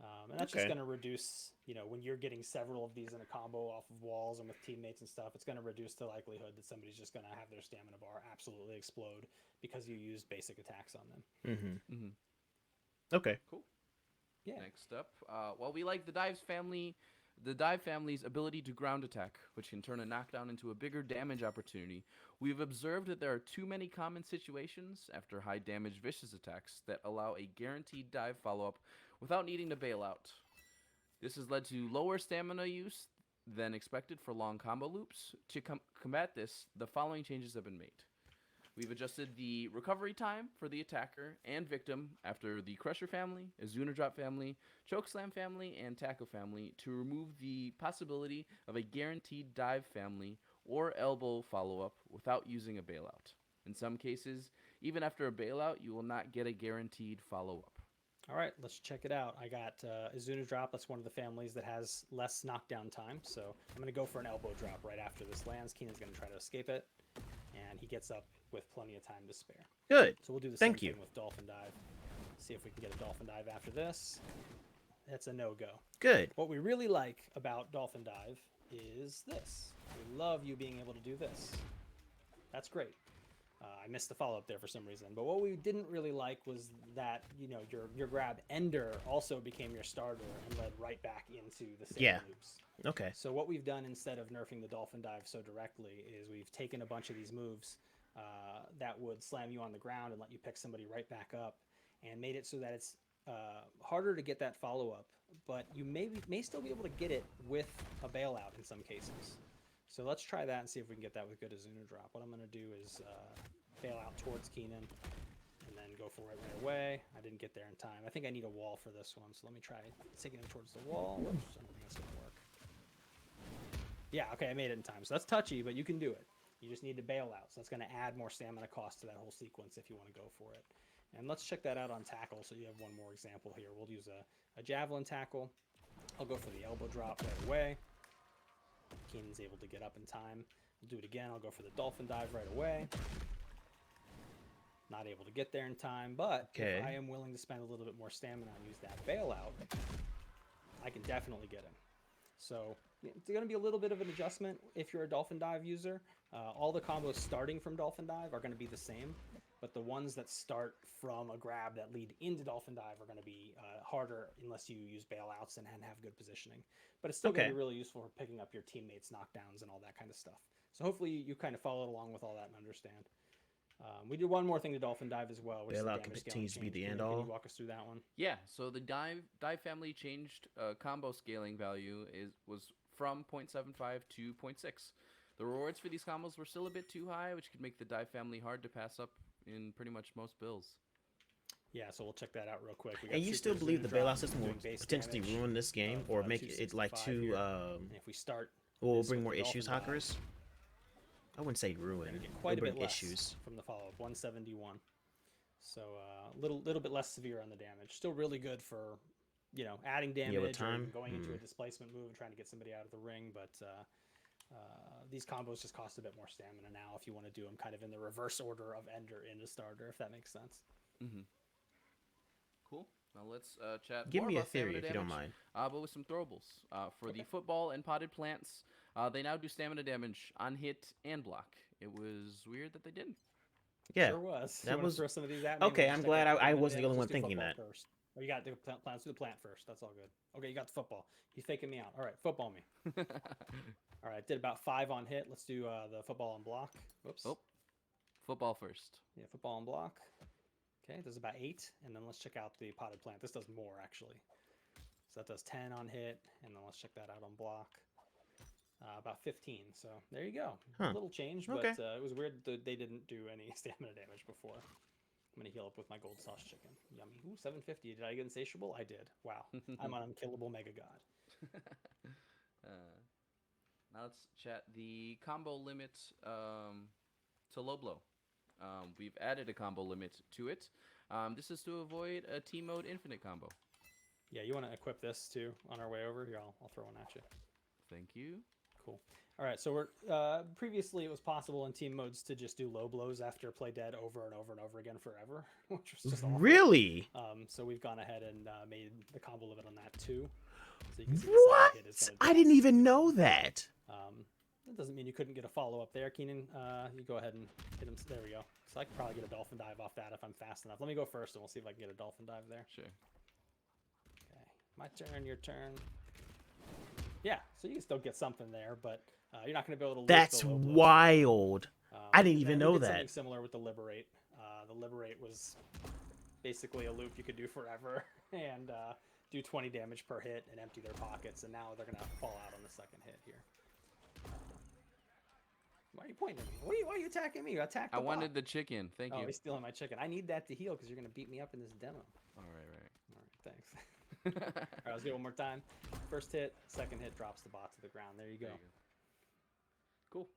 And that's just Okay. going to reduce, when you're getting several of these in a combo off of walls and with teammates and stuff, it's going to reduce the likelihood that somebody's just going to have their stamina bar absolutely explode because you used basic attacks on them. Mm-hmm. Mm-hmm. Okay. Cool. Yeah. Next up, well, we like the dive family's ability to ground attack, which can turn a knockdown into a bigger damage opportunity. We've observed that there are too many common situations after high damage vicious attacks that allow a guaranteed dive follow up without needing to bail out. This has led to lower stamina use than expected for long combo loops. To combat this, the following changes have been made. We've adjusted the recovery time for the attacker and victim after the Crusher family, Azuna Drop family, Chokeslam family, and Tackle family to remove the possibility of a guaranteed dive family or elbow follow-up without using a bailout. In some cases, even after a bailout, you will not get a guaranteed follow-up. All right, let's check it out. I got Azuna Drop. That's one of the families that has less knockdown time. So I'm going to go for an elbow drop right after this lands. Keenan's going to try to escape it. And he gets up with plenty of time to spare. Good. So we'll do the Thank same you. thing with Dolphin Dive. See if we can get a Dolphin Dive after this. That's a no-go. Good. What we really like about Dolphin Dive is this. We love you being able to do this. That's great. I missed the follow-up there for some reason. But what we didn't really like was that, your grab ender also became your starter and led right back into the same Yeah. loops. Okay. So what we've done instead of nerfing the Dolphin Dive so directly is we've taken a bunch of these moves that would slam you on the ground and let you pick somebody right back up and made it so that it's harder to get that follow-up, but you may still be able to get it with a bailout in some cases. So let's try that and see if we can get that with good Azuna Drop. What I'm going to do is bail out towards Keenan and then go for it right away. I didn't get there in time. I think I need a wall for this one, so let me try taking him towards the wall. Whoops, I don't think that's going to work. Yeah, okay, I made it in time. So that's touchy, but you can do it. You just need to bail out. So that's going to add more stamina cost to that whole sequence if you want to go for it. And let's check that out on tackle. So you have one more example here. We'll use a javelin tackle. I'll go for the elbow drop right away. Keenan's able to get up in time. We'll do it again. I'll go for the dolphin dive right away. Not able to get there in time, but Okay. if I am willing to spend a little bit more stamina and use that bailout, I can definitely get him. So it's going to be a little bit of an adjustment if you're a dolphin dive user. All the combos starting from dolphin dive are going to be the same, but the ones that start from a grab that lead into dolphin dive are going to be harder unless you use bailouts and have good positioning. But it's still going to be really useful for picking up your teammates' knockdowns and all that kind of stuff. So hopefully you kind of followed along with all that and understand. We did one more thing to dolphin dive as well, which Bailout is the damage continues to be the change. end Can all. you walk us through that one? Yeah, so the dive family changed combo scaling value was from 0.75 to 0.6. The rewards for these combos were still a bit too high, which could make the dive family hard to pass up in pretty much most builds. Yeah, so we'll check that out real quick. We got And you Super still believe the Zoom Drop bailout system will doing base potentially damage ruin this game of, or make it like 265 too here. And if we start, will this bring with more the dolphin issues, dive, Hackers? I wouldn't say we're ruin. gonna get It'll quite a bring bit less issues. from the follow-up, 171. So little bit less severe on the damage. Still really good for, adding damage or time. even going into a displacement move and trying to get somebody out of the ring. But these combos just cost a bit more stamina now if you want to do them kind of in the reverse order of Ender into starter, if that makes sense. Mm-hmm. Cool. Now let's chat Give more me a about theory stamina if you don't damage, mind. but with some throwables. For the football and potted plants, they now do stamina damage on hit and block. It was weird that they didn't. Yeah. Sure was. that You wanna was- throw some of these at me? Okay, We'll I'm just glad check out I stamina wasn't the only damage. one Let's do thinking football that. First. Oh, you got the plant. Let's do the plant first. That's all good. Okay, you got the football. He's faking me out. All right, football me. All right, did about 5 on hit. Let's do the football on block. Whoops. Oh. Football first. Yeah, football on block. Okay, does about 8, and then let's check out the potted plant. This does more actually. So that does 10 on hit, and then let's check that out on block. About 15. So there you go. Huh. A little change, but Okay. it was weird that they didn't do any stamina damage before. I'm gonna heal up with my gold sauce chicken. Yummy. Ooh, 750. Did I get insatiable? I did. Wow. I'm an unkillable mega god. Now let's chat the combo limit to low blow. We've added a combo limit to it. This is to avoid a team mode infinite combo. Yeah, you want to equip this too on our way over? Here, I'll throw one at you. Thank you. Cool. All right, so we're previously it was possible in team modes to just do low blows after play dead over and over and over again forever, which was just awful. Really? So we've gone ahead and made the combo limit on that too. So you can see the What? second hit is gonna I drop didn't even the know ground. that. That doesn't mean you couldn't get a follow up there, Keenan. You go ahead and hit him. There we go. So I could probably get a dolphin dive off that if I'm fast enough. Let me go first, and we'll see if I can get a dolphin dive there. Sure. Okay, my turn, your turn. Yeah, so you can still get something there, but you're not going to be able to. Loop That's the low blows. wild. I didn't And even then we know did that. Something similar with the liberate. The liberate was basically a loop you could do forever and do 20 damage per hit and empty their pockets. And now they're going to fall out on the second hit here. Why are you pointing at me? Why are you attacking me? You attacked the I bot. wanted the chicken. Thank Oh, you. he's stealing my chicken. I need that to heal because you're going to beat me up in this demo. All right, All right, thanks. All right, let's do it one more time. First hit, second hit drops the bot to the ground. There you go. There you go. Cool.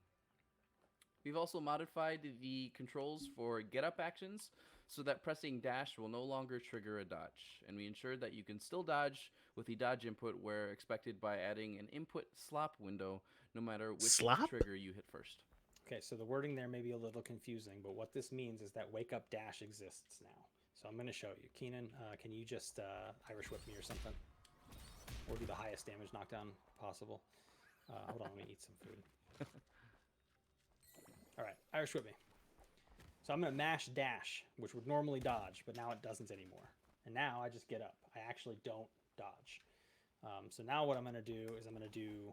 We've also modified the controls for get up actions so that pressing dash will no longer trigger a dodge. And we ensured that you can still dodge with the dodge input where expected by adding an input slop window no matter which Slop? trigger you hit first. Okay, so the wording there may be a little confusing, but what this means is that wake up dash exists now. So I'm going to show you. Keenan, can you just Irish whip me or something? Or do the highest damage knockdown possible? Hold on, let me eat some food. All right, Irish whip me. So I'm going to mash dash, which would normally dodge, but now it doesn't anymore. And now I just get up. I actually don't dodge. So now what I'm going to do is I'm going to do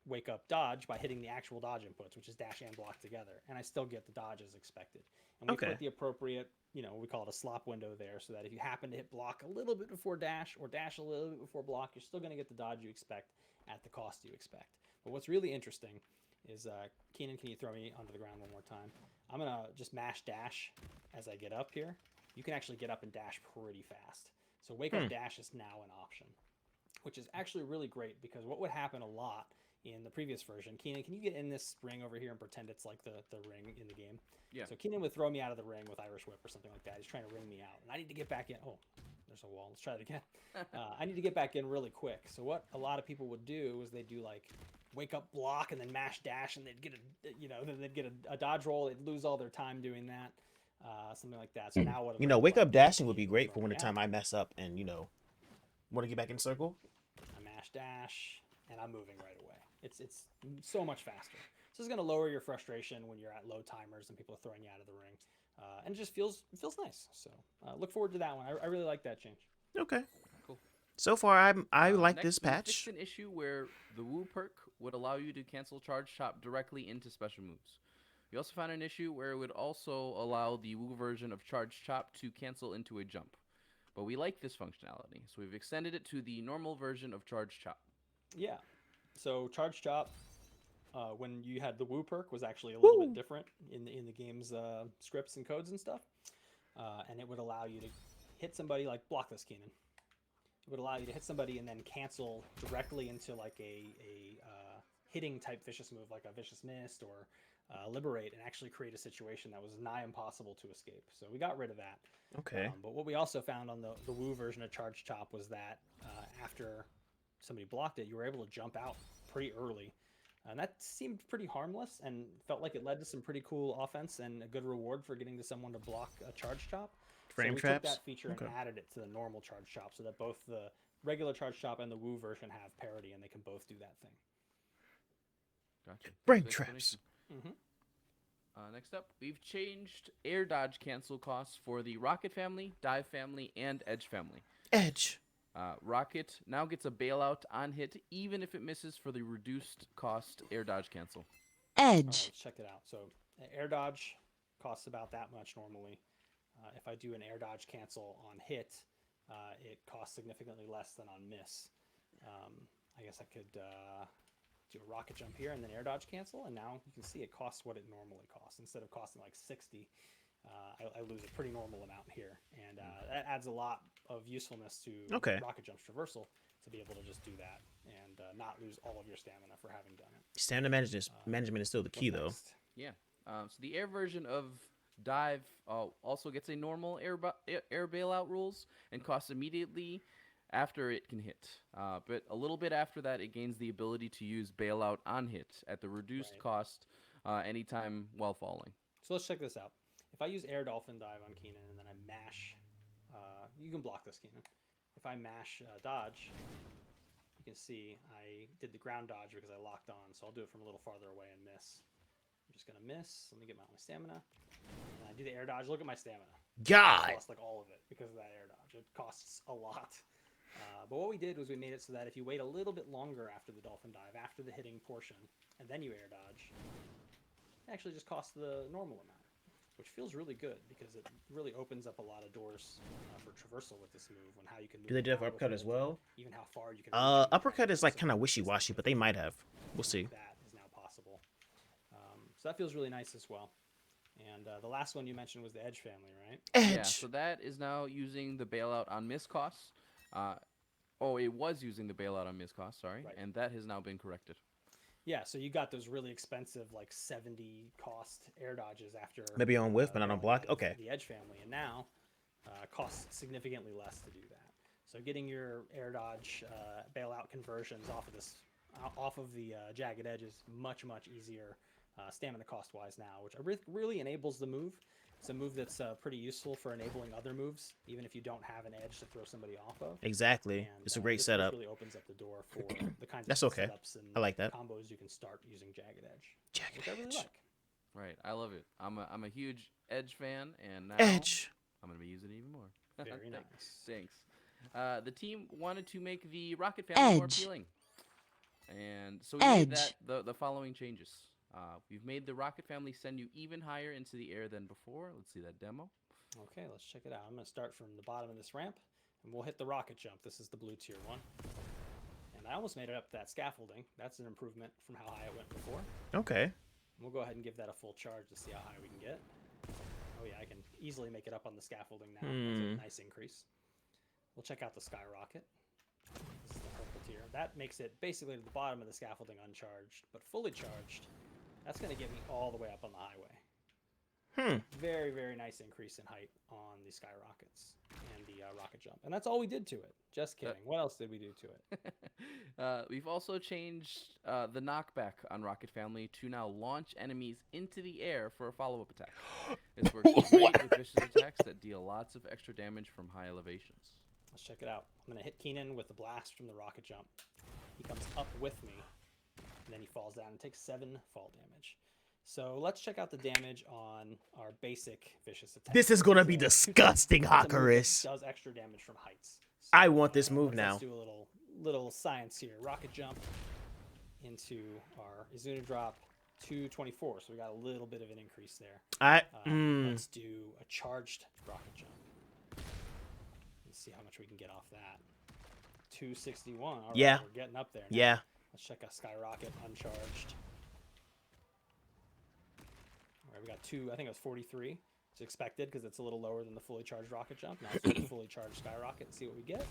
wake up dodge by hitting the actual dodge inputs, which is dash and block together. And I still get the dodge as expected. And we Okay. put the appropriate, we call it a slop window there, so that if you happen to hit block a little bit before dash or dash a little bit before block, you're still going to get the dodge you expect at the cost you expect. But what's really interesting is, Keenan, can you throw me onto the ground one more time? I'm going to just mash dash as I get up here. You can actually get up and dash pretty fast. So wake up dash is now an option, which is actually really great because what would happen a lot in the previous version, Keenan, can you get in this ring over here and pretend it's like the ring in the game? Yeah. So Keenan would throw me out of the ring with Irish Whip or something like that. He's trying to ring me out. And I need to get back in. Oh, there's a wall. Let's try it again. I need to get back in really quick. So what a lot of people would do is they do like wake up block and then mash dash and they'd get then they'd get a dodge roll. They'd lose all their time doing that. Something like that. So now what? Wake up dashing would be Keenan great for throw when the me time out. I mess up and, want to get back in circle. I mash dash, and I'm moving right away. It's so much faster. So it's going to lower your frustration when you're at low timers and people are throwing you out of the ring, and it just feels nice. So look forward to that one. I really like that change. Okay. Cool. So far, I like Next, this we patch. fixed an issue where the Woo perk would allow you to cancel charge chop directly into special moves. We also found an issue where it would also allow the Woo version of charge chop to cancel into a jump. But we like this functionality, so we've extended it to the normal version of charge chop. Yeah. So charge chop, when you had the Woo perk, was actually a little bit different in the game's scripts and codes and stuff, and it would allow you to hit somebody like block this, Keenan. It would allow you to hit somebody and then cancel directly into like a hitting type vicious move, like a vicious mist or liberate, and actually create a situation that was nigh impossible to escape. So we got rid of that. Okay. But what we also found on the Woo version of charge chop was that after somebody blocked it, you were able to jump out pretty early. And that seemed pretty harmless and felt like it led to some pretty cool offense and a good reward for getting to someone to block a charge chop. Frame so we traps? took that feature and added it to the normal charge chop so that both the regular charge chop and the Woo version have parity and they can both do that thing. Gotcha. Frame Good traps. explanation. Mm-hmm. Next up, we've changed air dodge cancel costs for the Rocket family, Dive family, and Edge family. Edge. Rocket now gets a bailout on hit even if it misses for the reduced cost air dodge cancel. All right, Edge. let's check it out. So air dodge costs about that much normally. If I do an air dodge cancel on hit, it costs significantly less than on miss. I guess I could do a rocket jump here and then air dodge cancel, and now you can see it costs what it normally costs. Instead of costing like 60, I lose a pretty normal amount here, and that adds a lot of usefulness to rocket jump's traversal to be able to just do that and not lose all of your stamina for having done it. Stamina management is still the key, What's though. next? Yeah. So the air version of Dive also gets a normal air bailout rules and costs immediately after it can hit. But a little bit after that, it gains the ability to use bailout on hit at the reduced Right. cost anytime while falling. So let's check this out. If I use air dolphin dive on Keenan and then I mash, you can block this, Keenan. If I mash dodge, you can see I did the ground dodge because I locked on, so I'll do it from a little farther away and miss. I'm just gonna miss. Let me get my stamina. And I do the air dodge. Look at my stamina. I God. lost like all of it because of that air dodge. It costs a lot. But what we did was we made it so that if you wait a little bit longer after the dolphin dive, after the hitting portion, and then you air dodge, it actually just costs the normal amount, which feels really good because it really opens up a lot of doors for traversal with this move on how you can move. Do they do have around uppercut with as it, well? Even how far you can. reach it. Uppercut is like So kind of wishy-washy, but they might have. We'll see. that is now possible. So that feels really nice as well. And the last one you mentioned was the Edge family, right? Yeah, Edge. so that is now using the bailout on miss costs. It was using the bailout on miss costs, sorry, Right. and that has now been corrected. Yeah, so you got those really expensive, like 70 cost air dodges after. Maybe on whiff, but not on bailing block? out Okay. The Edge family, and now costs significantly less to do that. So getting your air dodge bailout conversions off of the jagged edge is much easier stamina cost wise now, which really enables the move. It's a move that's pretty useful for enabling other moves, even if you don't have an edge to throw somebody off of. Exactly. And, It's a great this setup. really opens up the door for the kinds That's of okay. setups and I like that. combos you can start using jagged edge, Jagged which I really edge. like. Right, I love it. I'm a huge Edge fan, and now Edge. I'm gonna be using it even more. Very Thanks. nice. Thanks. The team wanted to make the Rocket family more Edge. appealing, and so we made Edge. that the following changes. We've made the Rocket family send you even higher into the air than before. Let's see that demo. Okay, let's check it out. I'm going to start from the bottom of this ramp, and we'll hit the rocket jump. This is the blue tier one. And I almost made it up that scaffolding. That's an improvement from how high it went before. Okay. We'll go ahead and give that a full charge to see how high we can get. Oh yeah, I can easily make it up on the scaffolding now. That's a nice increase. We'll check out the skyrocket. This is the purple tier. That makes it basically to the bottom of the scaffolding uncharged, but fully charged. That's going to get me all the way up on the highway. Very nice increase in height on the skyrockets and the rocket jump. And that's all we did to it. Just kidding. What else did we do to it? We've also changed the knockback on Rocket Family to now launch enemies into the air for a follow-up attack. This works great with vicious attacks that deal lots of extra damage from high elevations. Let's check it out. I'm going to hit Keenan with the blast from the rocket jump. He comes up with me, and then he falls down and takes 7 fall damage. So let's check out the damage on our basic vicious attack. This is gonna be So, disgusting, it's a move that Hakarus. does extra damage from heights. So, I want this move let's now. do a little science here. Rocket jump into our Izuna drop 224. So we got a little bit of an increase there. Let's do a charged rocket jump. Let's see how much we can get off that. 261. All right, Yeah. we're getting up there now. Yeah. Let's check out skyrocket uncharged. All right, we got 2. I think it was 43. It's expected because it's a little lower than the fully charged rocket jump. Now let's do the fully charged skyrocket and see what we get.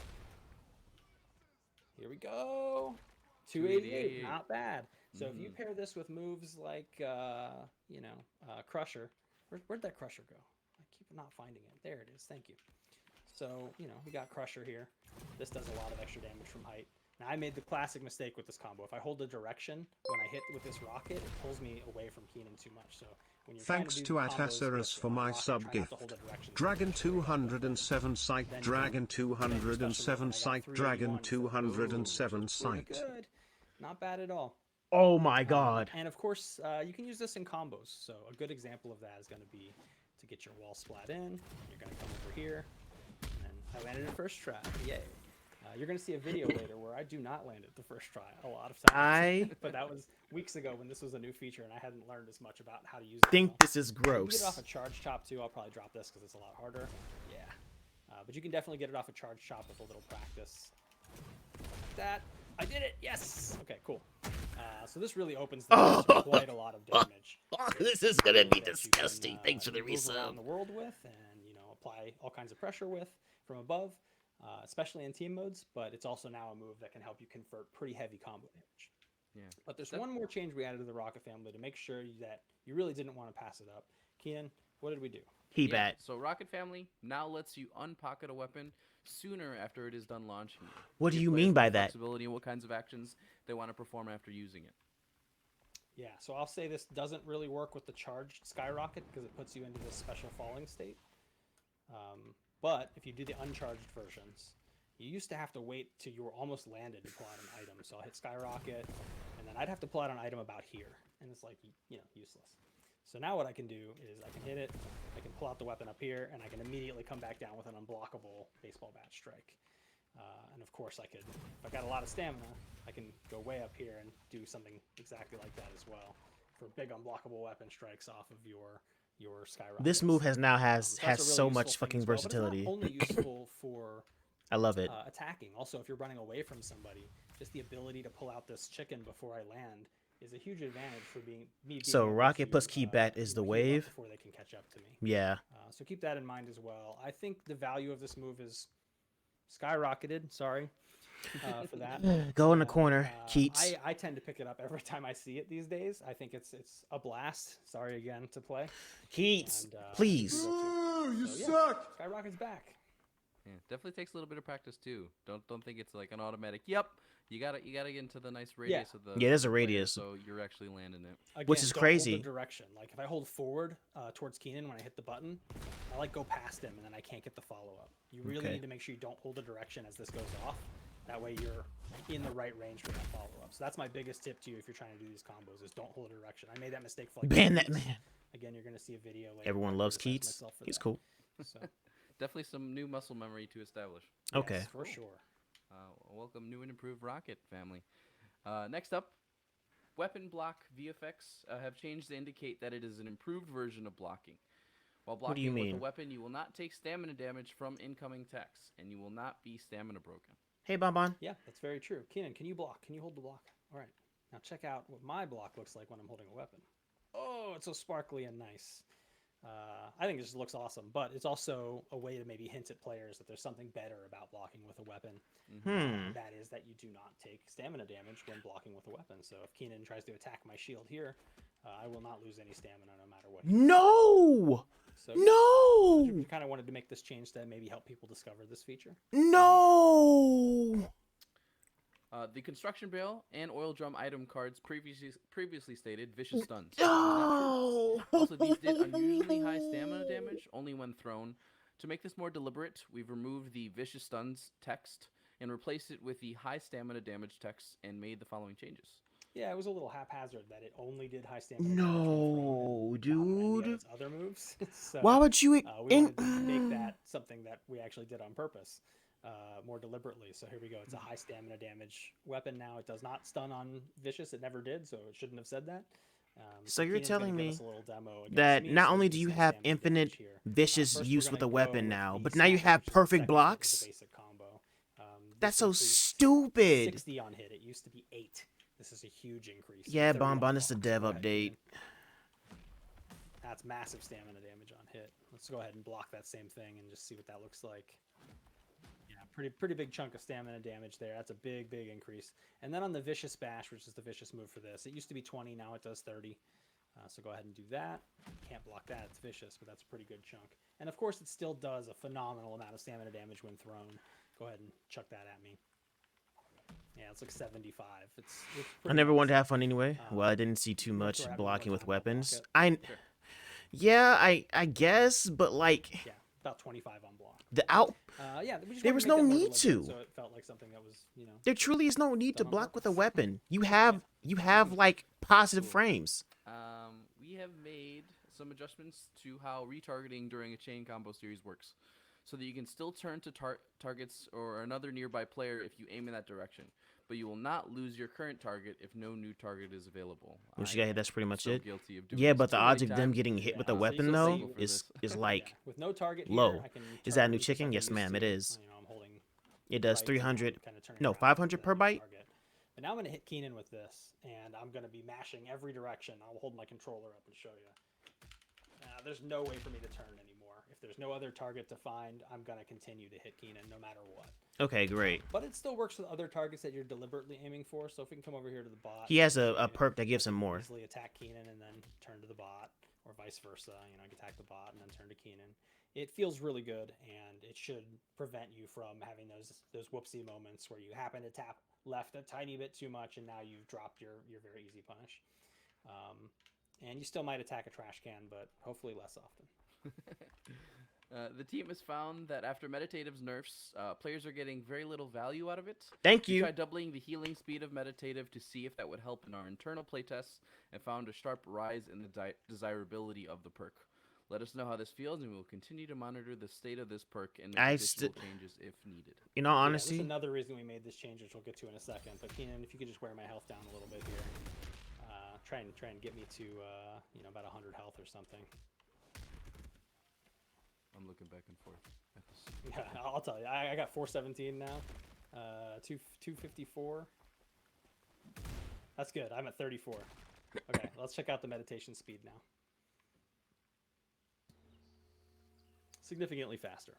Here we go. 288. Not bad. So if you pair this with moves like, Crusher. Where'd that Crusher go? I keep not finding it. There it is. Thank you. So, we got Crusher here. This does a lot of extra damage from height. Now, I made the classic mistake with this combo. If I hold the direction, when I hit with this rocket, it pulls me away from Keenan too much. So when you're Thanks trying to to do combos Atasaurus with for my rocket, sub try not to hold gift. the direction. Dragon 207 site, Then Dragon then 207 special site, move, and I got Dragon 381, so 207 pretty site. good. Not bad at all. Oh my god. And of course, you can use this in combos. So a good example of that is going to be to get your wall splat in. You're going to come over here. And then I landed it first try. Yay. You're going to see a video later where I do not land it the first try a lot of times. But that was weeks ago when this was a new feature and I hadn't learned as much about how to use it. Think well. this is You can get it gross. off a charge chop too. I'll probably drop this because it's a lot harder. Yeah. But you can definitely get it off a charge chop with a little practice. Like that. I did it. Yes. Okay, cool. So this really opens the door to quite a lot of damage. This is gonna be That you disgusting. can, Thanks for the move around resub. the world with, and apply all kinds of pressure with from above, especially in team modes. But it's also now a move that can help you convert pretty heavy combo damage. Yeah. But there's one more change we added to the Rocket family to make sure that you really didn't want to pass it up. Keenan, what did we do? He Yeah, bat. So Rocket Family now lets you unpocket a weapon sooner after it is done launching. What do Give you players mean more by that? Flexibility and what kinds of actions they want to perform after using it. Yeah, so I'll say this doesn't really work with the charged skyrocket because it puts you into this special falling state. But if you do the uncharged versions, you used to have to wait till you were almost landed to pull out an item. So I'll hit skyrocket, and then I'd have to pull out an item about here, and it's like, useless. So now what I can do is I can hit it, I can pull out the weapon up here, and I can immediately come back down with an unblockable baseball bat strike. And of course I could, if I got a lot of stamina, I can go way up here and do something exactly like that as well for big unblockable weapon strikes off of your skyrocket. This move has now That's a has really so useful much thing fucking as well, but versatility. it's not only useful for I love it. attacking. Also, if you're running away from somebody, just the ability to pull out this chicken before I land is a huge advantage for me being So able rocket to, plus key bat is the heal up wave. before they can catch up to me. Yeah. So keep that in mind as well. I think the value of this move is skyrocketed. Sorry for that. Go in the corner, Keats. I tend to pick it up every time I see it these days. I think it's a blast. Sorry again to play. Keats, And, please. You So, yeah. suck. Skyrocket's back. Yeah, definitely takes a little bit of practice too. Don't think it's like an automatic. Yep, you gotta get into the nice radius of the. Yeah, there's a the player, radius. so you're actually landing it. Again, Which is don't hold crazy. the direction. Like if I hold forward towards Keenan when I hit the button, I like go past him and then I can't get the follow up. You really Okay. need to make sure you don't hold the direction as this goes off. That way you're in the right range for that follow up. So that's my biggest tip to you if you're trying to do these combos is don't hold a direction. I made that mistake for like Ban 2 that weeks. man. Again, you're gonna see a video later. Everyone where I loves criticize Keats. myself for He's that. cool. So, Definitely some new muscle memory to establish. Okay. yes, for sure. Welcome, new and improved Rocket family. Next up, weapon block VFX have changed to indicate that it is an improved version of blocking. While What do you blocking with a mean? weapon, you will not take stamina damage from incoming attacks, and you will not be stamina broken. Hey, Bonbon. Yeah, that's very true. Keenan, can you block? Can you hold the block? All right. Now check out what my block looks like when I'm holding a weapon. Oh, it's so sparkly and nice. I think it just looks awesome, but it's also a way to maybe hint at players that there's something better about blocking with a weapon. That is that you do not take stamina damage when blocking with a weapon. So if Keenan tries to attack my shield here, I will not lose any stamina no matter what. No! So No! we kind of wanted to make this change to maybe help people discover this feature. No! The construction barrel and oil drum item cards previously stated vicious stuns. No! Also, these did unusually high stamina damage only when thrown. To make this more deliberate, we've removed the vicious stuns text and replaced it with the high stamina damage text and made the following changes. Yeah, it was a little haphazard that it only did high stamina. damage when thrown, No, not any of dude. its other moves. So, Why would you? we wanted to make that something that we actually did on purpose, more deliberately. So here we go. It's a high stamina damage weapon now. It does not stun on vicious. It never did, so it shouldn't have said that. So you're Keenan's gonna telling give me us a little demo against that me not so we only can do you see have stamina damage infinite here. vicious First, we're use gonna with a go weapon with now, the but now you snap, have which is the perfect second move of the blocks? basic combo. That's This so increased stupid. 60 on hit. It used to be 8. This is a huge increase. Yeah, 30 on Bonbon, this is a block. dev Go ahead, update. Keenan. That's massive stamina damage on hit. Let's go ahead and block that same thing and just see what that looks like. Yeah, pretty big chunk of stamina damage there. That's a big increase. And then on the vicious bash, which is the vicious move for this, it used to be 20, now it does 30. So go ahead and do that. Can't block that, it's vicious, but that's a pretty good chunk. And of course, it still does a phenomenal amount of stamina damage when thrown. Go ahead and chuck that at me. Yeah, it's like 75. It's I pretty never wanted to nice. have fun anyway. Well, I didn't see too you wanna much throw at me one blocking more with time, I'll block weapons. it. Sure. Yeah, I guess, but like Yeah, about 25 on block. the out, Yeah, we just There wanted was to make no that more need deliberate, to. So it felt like something that was, there truly is no need to Done on block with a purpose. weapon. You have like positive Cool. frames. We have made some adjustments to how retargeting during a chain combo series works, so that you can still turn to targets or another nearby player if you aim in that direction, but you will not lose your current target if no new target is available. Which I yeah, that's pretty am much so it. guilty of doing Yeah, this but the too odds many of them times. getting hit with a Yeah, so weapon you'll though see- for is this. like with no target low. Here, I can Is that a turn new just chicken? like I Yes, used ma'am, it to. is. I'm holding It does right, 300. kinda turning No, around 500 to per that new bite. target. But now I'm gonna hit Keenan with this, and I'm gonna be mashing every direction. I'll hold my controller up and show you. There's no way for me to turn anymore. If there's no other target to find, I'm gonna continue to hit Keenan no matter what. Okay, great. But it still works with other targets that you're deliberately aiming for. So if we can come over here to the bot, He has you a can perk that gives him more. easily attack Keenan and then turn to the bot, or vice versa. I can attack the bot and then turn to Keenan. it feels really good, and it should prevent you from having those whoopsie moments where you happen to tap left a tiny bit too much, and now you've dropped your very easy punish. And you still might attack a trash can, but hopefully less often. The team has found that after Meditative's nerfs, players are getting very little value out of it. Thank We you. tried doubling the healing speed of Meditative to see if that would help in our internal playtests, and found a sharp rise in the desirability of the perk. Let us know how this feels, and we will continue to monitor the state of this perk and make additional changes if needed. In all Yeah, that's honesty, another reason we made this change, which we'll get to in a second. But Keenan, if you could just wear my health down a little bit here, try and get me to about 100 health or something. I'm looking back and forth at this. Yeah, I'll tell you. I got 417 now. 254. That's good. I'm at 34. Okay, let's check out the meditation speed now. Significantly faster.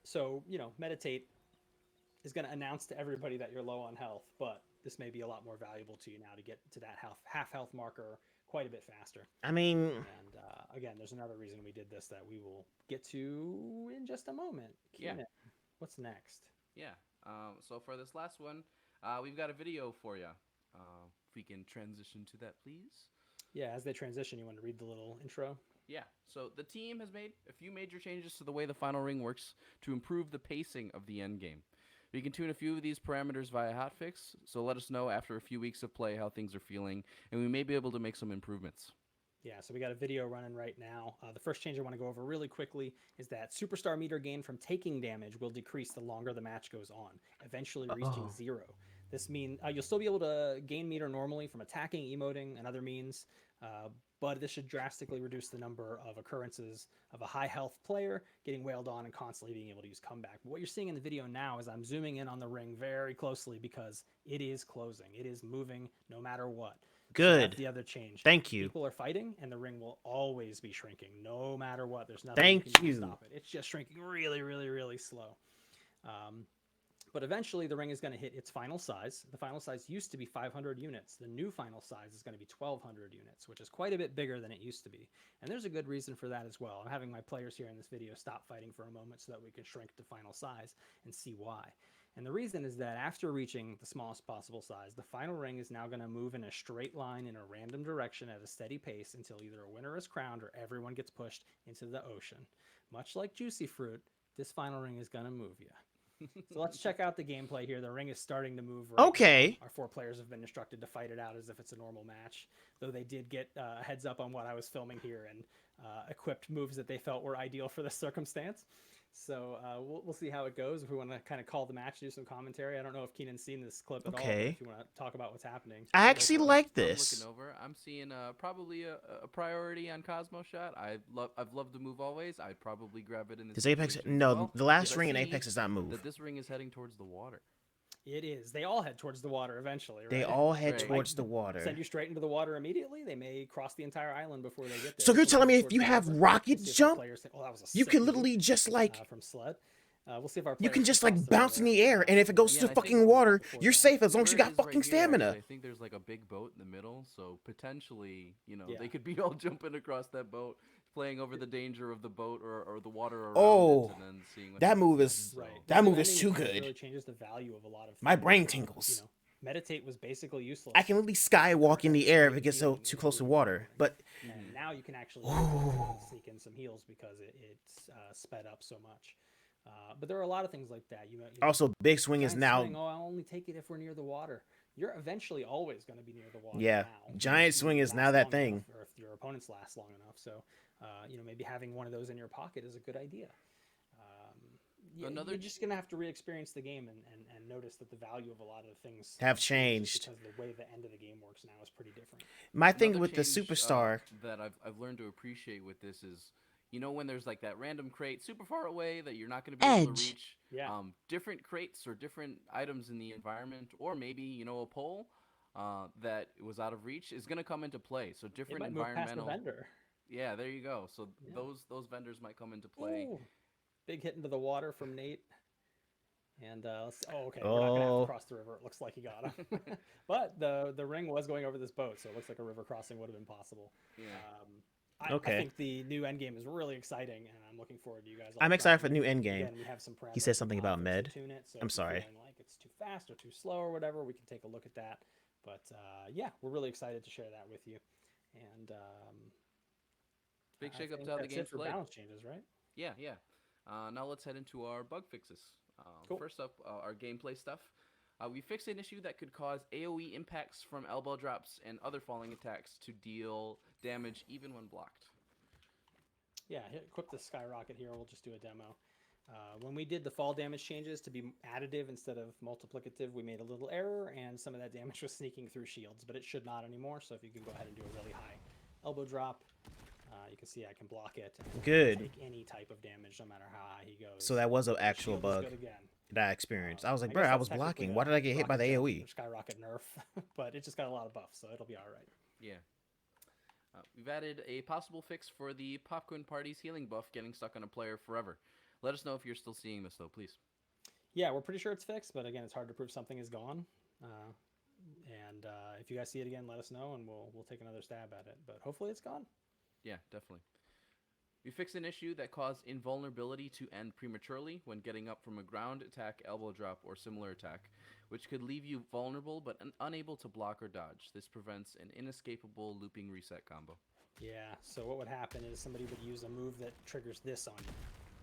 So, meditate is going to announce to everybody that you're low on health, but this may be a lot more valuable to you now to get to that half health marker quite a bit faster. I mean, And again, there's another reason we did this that we will get to in just a moment. Keenan, Yeah. What's next? Yeah. So for this last one, we've got a video for you. If we can transition to that, please. Yeah, as they transition, you want to read the little intro? Yeah, so the team has made a few major changes to the way the final ring works to improve the pacing of the end game. We can tune a few of these parameters via hotfix, so let us know after a few weeks of play how things are feeling, and we may be able to make some improvements. Yeah, so we got a video running right now. The first change I want to go over really quickly is that superstar meter gain from taking damage will decrease the longer the match goes on, eventually reaching 0. This means you'll still be able to gain meter normally from attacking, emoting, and other means, but this should drastically reduce the number of occurrences of a high health player getting wailed on and constantly being able to use comeback. But what you're seeing in the video now is I'm zooming in on the ring very closely because it is closing. It is moving no matter what. So good. that's the other change. Thank you. People are fighting, and the ring will always be shrinking, no matter what. There's nothing Thank you can do you. to stop it. It's just shrinking really, really, really slow. But eventually, the ring is going to hit its final size. The final size used to be 500 units. The new final size is going to be 1,200 units, which is quite a bit bigger than it used to be. And there's a good reason for that as well. I'm having my players here in this video stop fighting for a moment so that we can shrink to final size and see why. And the reason is that after reaching the smallest possible size, the final ring is now going to move in a straight line in a random direction at a steady pace until either a winner is crowned or everyone gets pushed into the ocean. Much like Juicy Fruit, this final ring is going to move you. So let's check out the gameplay here. The ring is starting to move right Okay. now. Our 4 players have been instructed to fight it out as if it's a normal match, though they did get a heads up on what I was filming here and equipped moves that they felt were ideal for this circumstance. So we'll see how it goes. If we want to kind of call the match, do some commentary. I don't know if Keenan's seen this clip at all. But if you want to talk about what's happening. I actually like I'm this. looking over. I'm seeing probably a priority on Cosmo Shot. I've loved the move always. I'd probably grab it in this. Does Apex? situation as No, well. the last But I ring in see Apex does not move. That this ring is heading towards the water. It is. They all head towards the water eventually, right? They all head Right. towards the water. Send you straight into the water immediately. They may cross the entire island before they get there. So you're telling me if Towards you the have river. rocket See if our jump, players say, "Oh, that was a you sick can move," literally just like from Sled. We'll see if our you players can just cross like the bounce in river. the air, and if it goes Yeah, to and I think fucking water, before you're that. safe as long as you Where it got is right fucking here, stamina. actually, I think there's like a big boat in the middle, so potentially, Yeah. they could be all jumping across that boat, playing over the danger of the boat or the water around Oh, it, and then seeing what that happens move next, is- so- Right. That move I is think too the change good. really changes the value of a lot of My things. brain tingles. Meditate was basically useless. I can literally skywalk in the air if it gets so too close to water. But And now you can actually Ooh. sneak in some heals because it's sped up so much. But there are a lot of things like that. You know, also, big swing is giant now. swing, I'll only take it if we're near the water. You're eventually always going to be near the water. Yeah, now, giant if you swing is last now that long thing. enough, or if your opponents last long enough. So, maybe having one of those in your pocket is a good idea. You're just going to have to re-experience the game and notice that the value of a lot of the things Have changes changed. because the way the end of the game works now is pretty different. My thing Another with the change, superstar, that I've learned to appreciate with this is, when there's like that random crate super far away that you're not going to be able to Edge. reach, Yeah. different crates or different items in the environment, or maybe a pole that was out of reach is going to come into play. So It different might move past the environmental. vendor. Yeah, there you go. So Yeah. those vendors might come into play. Ooh, big hit into the water from Nate. And okay, we're not gonna have Oh. to cross the river. It looks like he got him. But the ring was going over this boat, so it looks like a river crossing would have been possible. Yeah. I Okay. think the new endgame is really exciting, and I'm looking forward to you guys. All I'm excited for trying the it. new endgame. Again, we have some He said parameters something and about alphas to med. tune it, so I'm if you're sorry. feeling like it's too fast or too slow or whatever, we can take a look at that. But yeah, we're really excited to share that with you. And Big I shake up think to how the that's game's it for played. balance changes, right? Yeah, yeah. Now let's head into our bug fixes. Cool. First up, our gameplay stuff. We fixed an issue that could cause AoE impacts from elbow drops and other falling attacks to deal damage even when blocked. Yeah, equip the skyrocket here. We'll just do a demo. When we did the fall damage changes to be additive instead of multiplicative, we made a little error, and some of that damage was sneaking through shields, but it should not anymore. So if you can go ahead and do a really high elbow drop, you can see I can block it. And Good. Take any type of damage, no matter how high he goes. So that was an actual Shield is bug good again. that I experienced. I was like, I bro, guess I that's was technically blocking. a Why did I get hit by the rocket jump AoE? or skyrocket nerf, but it just got a lot of buffs, so it'll be all right. Yeah. We've added a possible fix for the Popcorn Party's healing buff getting stuck on a player forever. Let us know if you're still seeing this, though, please. Yeah, we're pretty sure it's fixed, but again, it's hard to prove something is gone. And if you guys see it again, let us know, and we'll take another stab at it. But hopefully, it's gone. Yeah, definitely. We fixed an issue that caused invulnerability to end prematurely when getting up from a ground attack, elbow drop, or similar attack, which could leave you vulnerable but unable to block or dodge. This prevents an inescapable looping reset combo. Yeah, so what would happen is somebody would use a move that triggers this on you.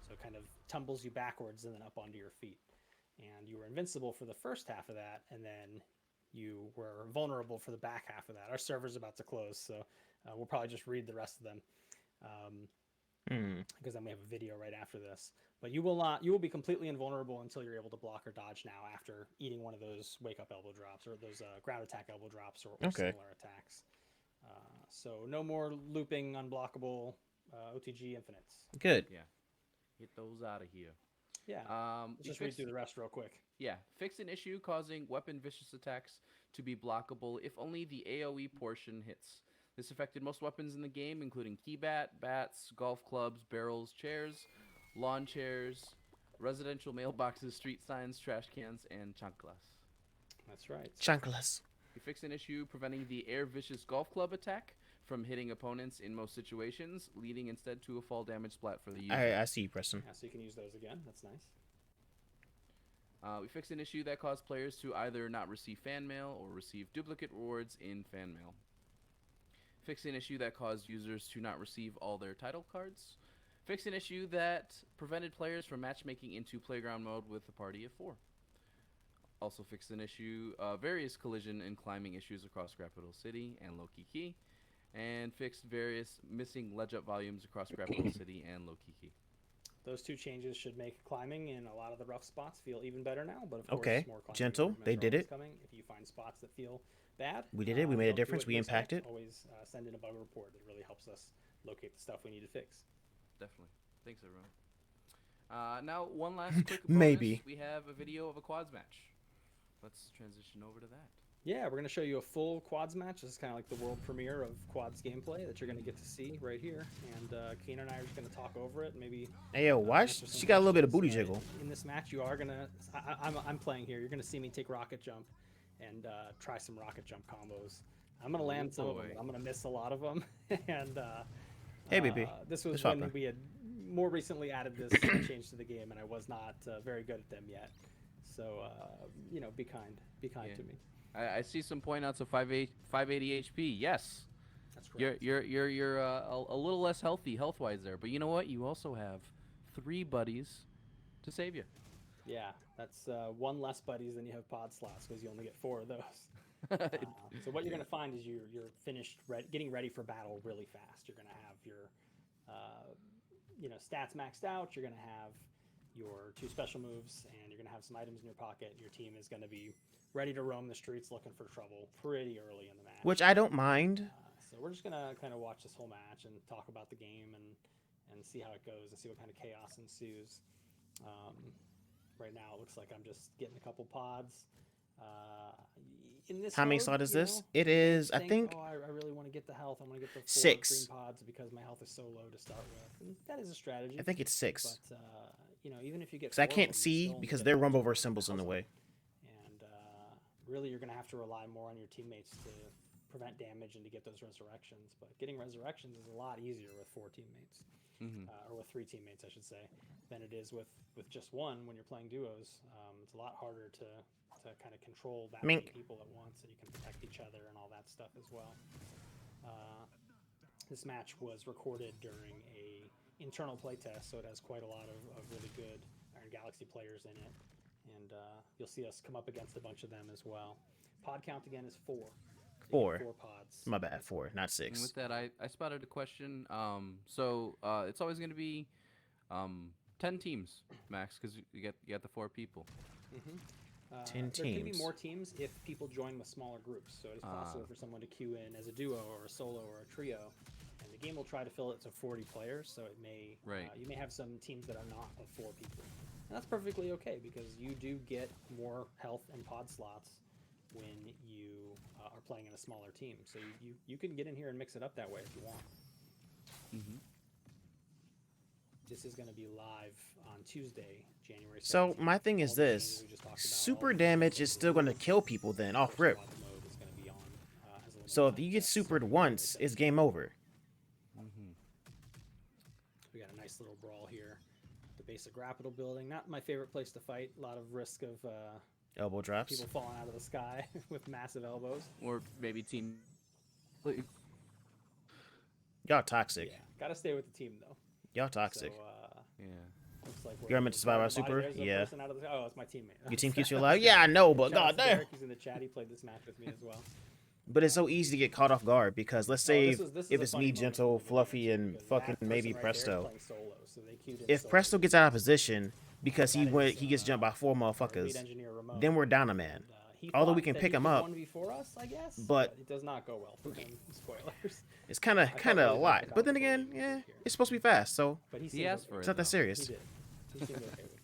So it kind of tumbles you backwards and then up onto your feet. And you were invincible for the first half of that, and then you were vulnerable for the back half of that. Our server's about to close, so we'll probably just read the rest of them. Because then we have a video right after this. But you will be completely invulnerable until you're able to block or dodge now after eating one of those wake up elbow drops or those ground attack elbow drops or similar attacks. So no more looping unblockable OTG infinites. Good. Yeah. Get those out of here. Yeah. Let's just read through the rest real quick. Yeah. Fixed an issue causing weapon vicious attacks to be blockable if only the AoE portion hits. This affected most weapons in the game, including keybat, bats, golf clubs, barrels, chairs, lawn chairs, residential mailboxes, street signs, trash cans, and chanclas. That's right. Chanclas. We fixed an issue preventing the air vicious golf club attack from hitting opponents in most situations, leading instead to a fall damage splat for the user. I see you, Preston. Yeah, so you can use those again. That's nice. We fixed an issue that caused players to either not receive fan mail or receive duplicate rewards in fan mail. Fixed an issue that caused users to not receive all their title cards. Fixed an issue that prevented players from matchmaking into playground mode with a party of 4. Also fixed an issue, various collision and climbing issues across Graptial City and Low-Key. And fixed various missing ledge-up volumes across Graptial City and Low-Key. Those two changes should make climbing in a lot of the rough spots feel even better now. But of course, Okay, more climbing gentle. improvements They are did always it. Coming. If you find spots that feel bad, We did it. We made a don't do difference. it We yourself. impacted. Always send in a bug report. It really helps us locate the stuff we need to fix. Definitely. Thanks, everyone. Now, one last quick bonus. Maybe. We have a video of a quads match. Let's transition over to that. Yeah, we're going to show you a full quads match. This is kind of like the world premiere of quads gameplay that you're going to get to see right here. And Keenan and I are just going to talk over it. Maybe. Hey, yo, why? answer some She got a little bit of questions. booty jiggle. In this match, you are going to. I'm playing here. You're going to see me take rocket jump and try some rocket jump combos. I'm going to land some of them. boy. I'm going to miss a lot of them. And Hey, baby. this was What's when up, we had more recently added this change to the game, and I was not very good at them yet. So be kind. Be kind Yeah. to me. I see some point outs of 580 HP. Yes, That's correct. you're a little less healthy health-wise there, but you know what? You also have 3 buddies to save you. Yeah, that's one less buddies than you have pod slots because you only get 4 of those. So what you're going to find is you're finished getting ready for battle really fast. You're going to have your stats maxed out. You're going to have your 2 special moves, and you're going to have some items in your pocket. Your team is going to be ready to roam the streets looking for trouble pretty early in the match. Which I don't mind. So we're just going to kind of watch this whole match and talk about the game and see how it goes and see what kind of chaos ensues. Right now, it looks like I'm just getting a couple pods. In this How many mode, slot is you this? know, It is, I think, think, oh, I really want to get the health. I want to get the 4 6. green pods because my health is so low to start with. And that is a strategy. I think it's 6. But even if you get, Because I 4 of can't them, you see still only because get their multiple Rumbleverse symbol's in the puzzle. way. And really, you're going to have to rely more on your teammates prevent damage and to get those resurrections. But getting resurrections is a lot easier with 4 teammates, or with 3 teammates, I should say, than it is with just one when you're playing duos. It's a lot harder to kind of control that many people at once, so you can protect each other and all that stuff as well. This match was recorded during a internal playtest, so it has quite a lot of really good Iron Galaxy players in it, and you'll see us come up against a bunch of them as well. Pod count again is 4. So 4. 4 pods. My bad, 4, not 6. And with that, I spotted a question. So it's always going to be 10 teams max because you get the 4 people. 10 There can be teams. more teams if people join with smaller groups, so it is possible for someone to queue in as a duo or a solo or a trio, and the game will try to fill it to 40 players. So it may you may have some teams that are not of 4 people, and that's perfectly okay because you do get more health and pod slots when you are playing in a smaller team. So you can get in here and mix it up that way if you want. This is going to be live on Tuesday, January 17th. So my thing is All the games this: we just talked about, super all the damage games is still going to kill people then off rip. squad mode is going to be on, as a limited So if you get contest. supered once, it's game over. We got a nice little brawl here. The basic grapple building, not my favorite place to fight. A lot of risk of Elbow drops. people falling out of the sky with massive elbows. Or maybe team. Y'all toxic. Yeah, gotta stay with the team though. Y'all toxic. So, Yeah. looks like You're meant to survive our the body, super? there's a Yeah. person out of the, oh, it's my teammate. Your team keeps you alive? Yeah, I know, but Shout out to goddamn. Derek, he's in the chat. He played this match with me as well. But it's so easy to get caught off guard because let's say This is if a it's funny me, moment Gentle, for the Fluffy, game, and because fucking that maybe person right there is Presto. playing solo, so they queued in If solo. Presto gets out of position because he That is, gets jumped by 4 our lead motherfuckers, engineer, Ramon. then we're down a man. And, he Although thought we can that pick he him could up, 1v4 us, I guess, but- it does not go well for him. Spoilers. It's kind of felt a really bad lot. about But then the again, bullying yeah, here. it's supposed to be fast. So But he He seemed asked okay for with it's it. not that though. serious. He did. He seemed okay with it.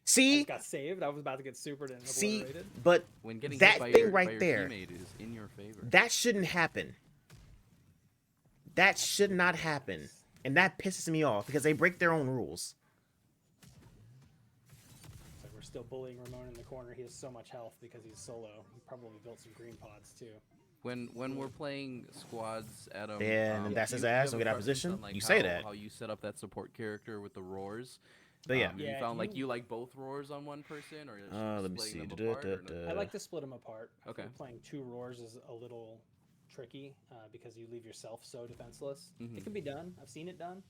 See, I just got saved. I was about to get supered and see, obliterated. but When getting That hit by thing your, right by your there. teammate is in your favor. that shouldn't happen. That should not happen, and that pisses me off because they break their own rules. So we're still bullying Ramon in the corner. He has so much health because he's solo. He probably built some green pods too. When we're playing squads at a Yeah, and that's his you ass, have and a we get out of preference position? on, like, You say how- that. how you set up that support character with the roars. But yeah, You Yeah, found like you- you like both roars on one person, or let me see. splitting them apart, or no? I like to split them apart. I Okay. think playing 2 roars is a little tricky because you leave yourself so defenseless. It can be done. I've seen it done.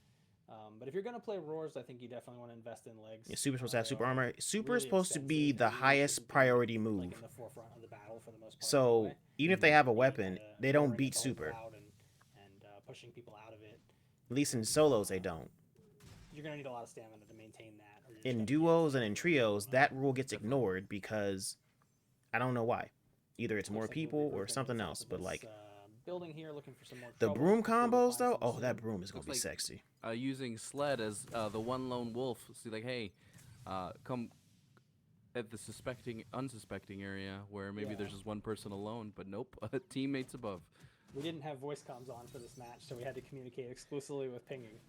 But if you're gonna play roars, I think you definitely want to invest in legs. yeah, Super's supposed to have They super are armor. Super is really supposed to be expensive, the and you highest shouldn't be, priority like, move. in the forefront of the battle for the most part. So anyway. even if they have a Being weapon, kinda they don't lowering beat the whole super. crowd and pushing people out of it. At least in solos, they don't. You're gonna need a lot of stamina to maintain that. Or you're just In gonna be duos and in absolutely trios, overwhelmed. that rule gets ignored because I don't know why. Either it's more Looks like we'll be people or grouping something inside else. of But this, like building here, looking for some more the trouble. broom Hopefully we'll combos, find though, some oh, that soon. broom is gonna Looks be like- sexy. Using Sled as the one lone wolf. See, like, hey, come at the unsuspecting area where maybe Yeah. there's just one person alone, but nope, teammates above. We didn't have voice comms on for this match, so we had to communicate exclusively with pinging.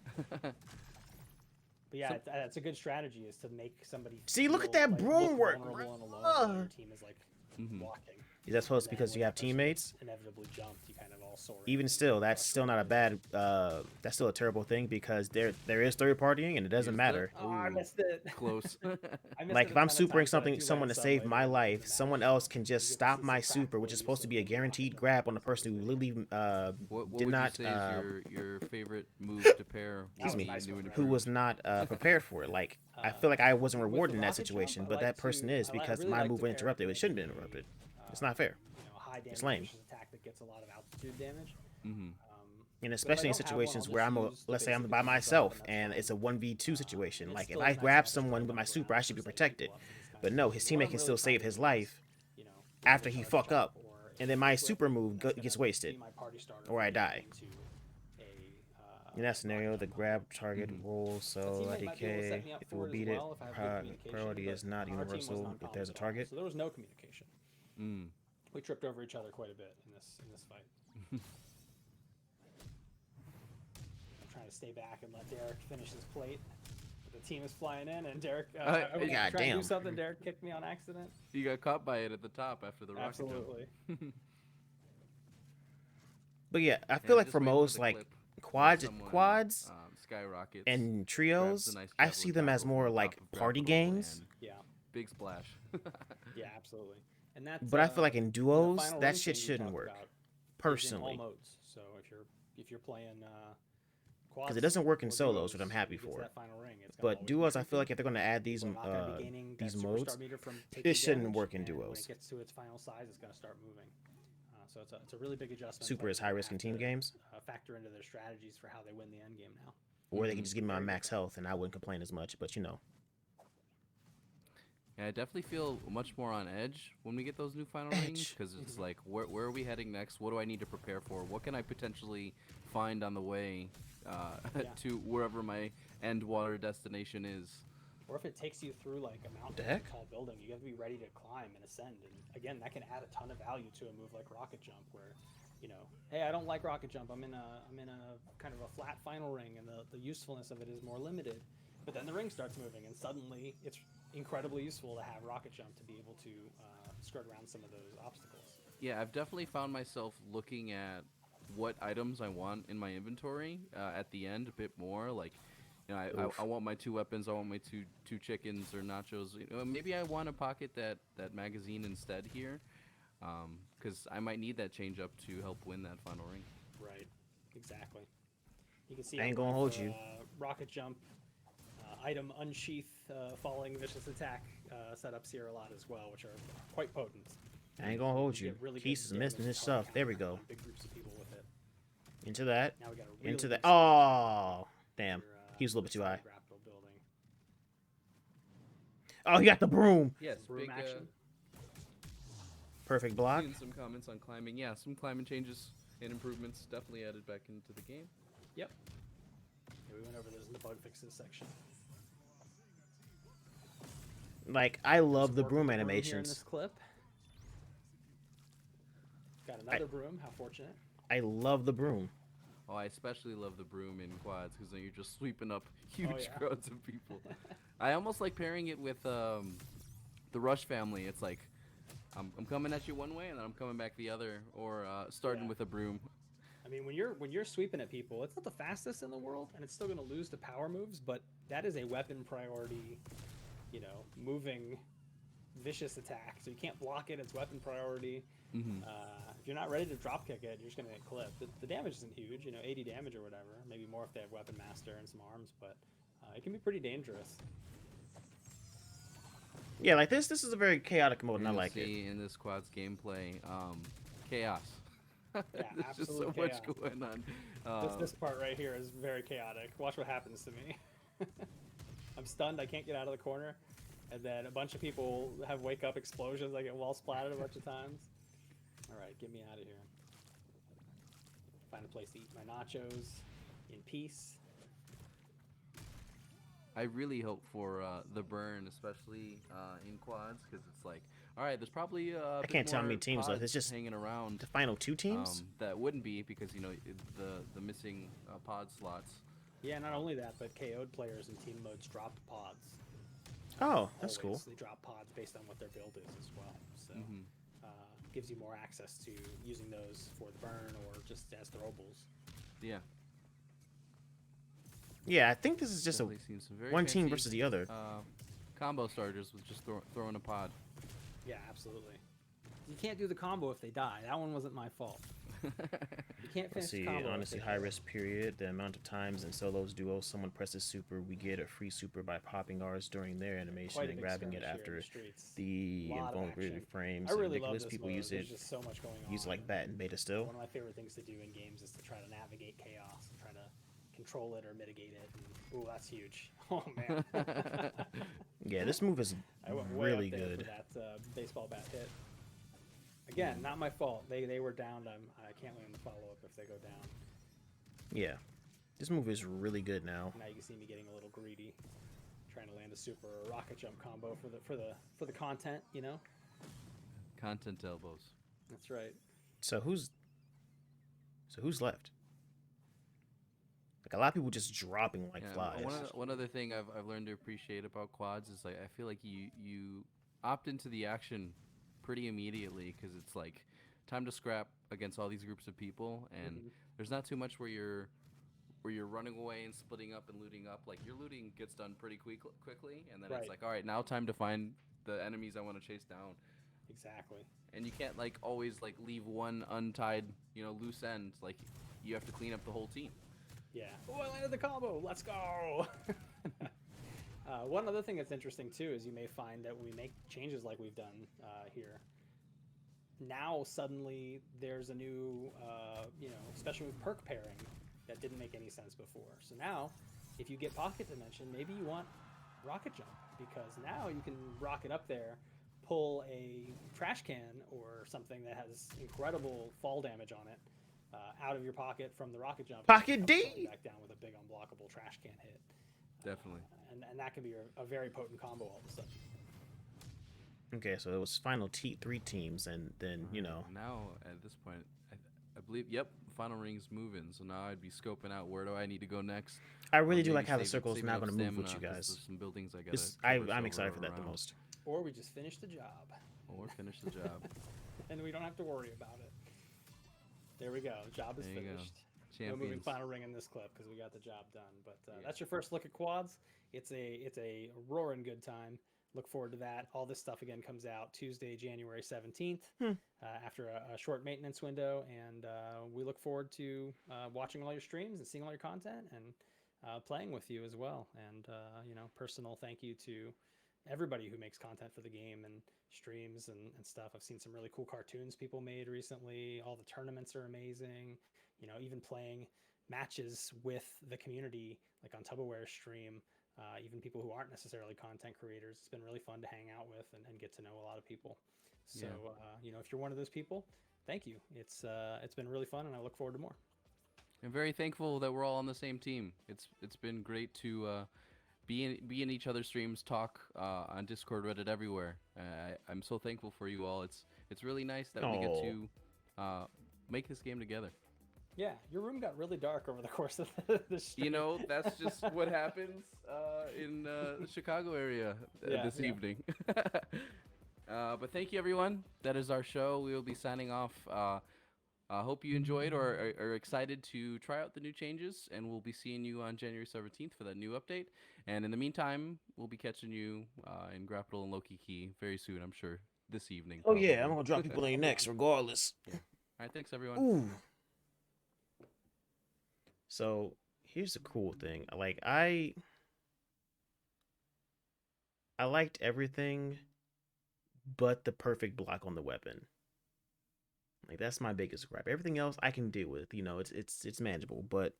But yeah, it's a good strategy is to make somebody. See, look at feel, that like, broom look work, vulnerable bro. and alone while your team is like walking. Is that supposed to And because then you when have that person teammates? Inevitably jumped. You kind of all soar. Even still, that's still not a bad. That's still a terrible thing because there is third partying and it doesn't Use matter. Oh, I Ooh. mast it. Close. I missed Like it if a I'm ton of supering times, but I something, do someone to like save sub my later in the life, match. someone else can You just get to stop see my some super, practical which is use supposed to of be a it. guaranteed grab on the person who literally What did would not you say is your favorite move to pair? excuse with me, the nice new one, and right? who improved? was not prepared for it. Like I feel like I wasn't With the rewarded in that rocket jump, situation, I but like that person to- is I because really my like move to went pair interrupted. it It shouldn't have with been interrupted. a, It's not fair. high damage lame. vicious attack that gets a lot of altitude damage. Mhm. And especially in don't have one, situations I'll where just I'm, use the let's say I'm basic by use of myself and that's and fine. it's a 1v2 situation. It's Like if still I nice to grab have a someone squad with my around super, I should be to set protected. people up for these kinds But of no, things. his What teammate I'm can really still save trying his to do is, life you know, after either he charge fuck jump up, or and then my flip, super move and that's gets gonna wasted. be my party starter Or I for die. getting into a, In that scenario, the jump. grab target roll, A so teammate might be able to set IDK, me up if for it will it as beat it, well if I have good communication, priority but is not our team was universal if non-comms there's a at all, target. So there was no communication. Mm. We tripped over each other quite a bit in this fight. I'm trying to stay back and let Derek finish his plate. But the team is flying in, and Derek, I was trying to goddamn. do something. Derek kicked me on accident. You got caught by it at the top after the rocket jump. Absolutely. But yeah, I Yeah, feel I'm like just for waiting for most the like clip where quads, someone, quads skyrockets, and grabs trios, the nice I see javelin them as tackle more from the like top of party grapple games. and Yeah, big splash. yeah, absolutely. And that But I feel like in and the duos, final that ring shit thing you shouldn't talked work about is in all personally, modes. So if you're playing because it quads doesn't work in or solos, which I'm duos, when happy you get to for. that final ring, it's gonna But always be duos, I feel tricky. like if they're gonna add People are not going to be gaining that these superstar modes, meter from it taking shouldn't damage, work in and when duos. it gets to its final size, it's going to start moving. So it's a really big adjustment. Super is Players are high gonna risk in have team to games, factor into their strategies for how they win the end game now. or they can just give me my Very max different. health and I wouldn't complain as much. But you know, Yeah, I definitely feel much more on edge when we get those new final rings Edge. because it's like, where are we heading next? What do I need to prepare for? What can I potentially find on the way Yeah. to wherever my end water destination is? Or if it takes you through like a mountain The or heck? a tall building, you have to be ready to climb and ascend. And again, that can add a ton of value to a move like rocket jump, where, hey, I don't like rocket jump. I'm in a kind of a flat final ring, and the usefulness of it is more limited. But then the ring starts moving, and suddenly it's incredibly useful to have rocket jump to be able to skirt around some of those obstacles. Yeah, I've definitely found myself looking at what items I want in my inventory at the end a bit more. Like, I want my 2 weapons. I want my two chickens or nachos. Maybe I want to pocket that magazine instead here, because I might need that change up to help win that final ring. Right. Exactly. You can see I I'm ain't gonna going hold for, you. Rocket jump, item unsheath, falling vicious attack setups here a lot as well, which are quite potent. I ain't gonna hold you. Get really good Pieces missing damage his to target stuff. There we counter go. on big groups of people with it. Into that. Now we got a really Into big that. stage Oh, damn. for, He was a little bit too high. Grapple building. Oh, he got the broom. Yes, Broom big action. Perfect block. seeing some comments on climbing. Yeah, some climbing changes and improvements definitely added back into the game. Yep. Yeah, we went over those in the bug fixes section. Like, I love Some the work broom with the here in this animations. clip. Got another broom. How fortunate. I love the broom. Oh, I especially love the broom in quads because then you're just sweeping up huge yeah. crowds of people. I almost like pairing it with the Rush family. It's like I'm coming at you one way and then I'm coming back the other, or starting Yeah. with a broom. I mean, when you're sweeping at people, it's not the fastest in the world, and it's still going to lose to power moves, but that is a weapon priority, moving vicious attack. So you can't block it. It's weapon priority. Mm-hmm. If you're not ready to drop kick it, you're just going to get clipped. The damage isn't huge, 80 damage or whatever. Maybe more if they have weapon master and some arms, but it can be pretty dangerous. Yeah, like this is a very chaotic mode, and I You'll like it. see in this quads gameplay, chaos. Yeah, There's just so absolute much chaos. going on. This part right here is very chaotic. Watch what happens to me. I'm stunned. I can't get out of the corner. And then a bunch of people have wake up explosions. I get wall splattered a bunch of times. Alright, get me out of here. Find a place to eat my nachos in peace. I really hope for the burn, especially in quads, because it's like, all right, there's probably I can't tell how many teams left. It's just hanging around. The final 2 teams? That wouldn't be because the missing pod slots. Yeah, not only that, but KO'd players in team modes drop pods. Oh, that's Always. cool. They drop pods based on what their build is as well. So Mhm. gives you more access to using those for the burn or just as throwables. Yeah. Yeah, I think this is just Definitely seen some very one team fancy, versus the other. combo starters with just throwing a pod. Yeah, absolutely. You can't do the combo if they die. That one wasn't my fault. You can't finish Let's see, the combo. if honestly, they high kill. risk period. The amount of times in solos duos someone presses super, we get a free super by popping ours during their animation Quite a and big grabbing it skirmish here in after the streets. the Lot of invulnerability action. frames. I and really love ridiculous this people mode. use There's it. just so much going on. Use it like bat and beta still. One of my favorite things to do in games is to try to navigate chaos and try to control it or mitigate it. And, ooh, that's huge. Oh man. Yeah, this move is I went way really up there good. for that baseball bat hit. Again, not my fault. They were downed. I can't win the follow up if they go down. Yeah, this move is really good now. Now you can see me getting a little greedy, trying to land a super or a rocket jump combo for the content. Content elbows. That's right. So who's left? Like a lot of people just dropping like Yeah, flies. one other thing I've learned to appreciate about quads is like I feel like you opt into the action pretty immediately because it's like time to scrap against all these groups of people, and Mhm. there's not too much where you're running away and splitting up and looting up. Like your looting gets done pretty quickly, and then Right. it's like, all right, now time to find the enemies I want to chase down. Exactly. And you can't like always like leave one untied, loose end. Like you have to clean up the whole team. Yeah. Oh, I landed the combo. Let's go. One other thing that's interesting too is you may find that when we make changes like we've done here, now suddenly there's a new, especially with perk pairing that didn't make any sense before. So now, if you get Pocket Dimension, maybe you want Rocket Jump, because now you can rocket up there, pull a trash can or something that has incredible fall damage on it out of your pocket from the Rocket Jump. Pocket and D! come back down with a big unblockable trash can hit. Definitely. And that can be a very potent combo all of a sudden. Okay, so it was final three teams, and then Now at this point, I believe, yep, final ring's moving. So now I'd be scoping out where do I need to go next. I Or really do maybe like how the save- circle's saving now up going to move with you stamina 'cause guys. there's some buildings I This, gotta. I'm excited for that the around. most. Or we just finish the job, Or finish the job. and we don't have to worry about it. There we go. Job is There you go. finished. No moving Champions. final ring in this clip because we got the job done. But Yeah. that's your first look at quads. It's a roaring good time. Look forward to that. All this stuff again comes out Tuesday, January 17th, after a short maintenance window, and we look forward to watching all your streams and seeing all your content and playing with you as well. And personal thank you to everybody who makes content for the game and streams and stuff. I've seen some really cool cartoons people made recently. All the tournaments are amazing. Even playing matches with the community, like on Tupperware's stream, even people who aren't necessarily content creators. It's been really fun to hang out with and get to know a lot of people. So, if you're one of those people, thank you. It's been really fun, and I look forward to more. I'm very thankful that we're all on the same team. It's been great to be in each other's streams, talk on Discord, Reddit, everywhere. I'm so thankful for you all. It's really nice that we get to make this game together. Yeah, your room got really dark over the course of the stream. That's just what happens in the Chicago area this evening. But thank you, everyone. That is our show. We will be signing off. I hope you enjoyed or are excited to try out the new changes, and we'll be seeing you on January 17th for that new update. And in the meantime, we'll be catching you in Grapple and Loki Key very soon, I'm sure, this evening. Oh yeah, probably. I'm gonna drop people in your necks regardless. All right, thanks, everyone. Ooh. So here's the cool thing. Like I liked everything but the perfect block on the weapon. Like that's my biggest gripe. Everything else I can deal with. It's manageable, but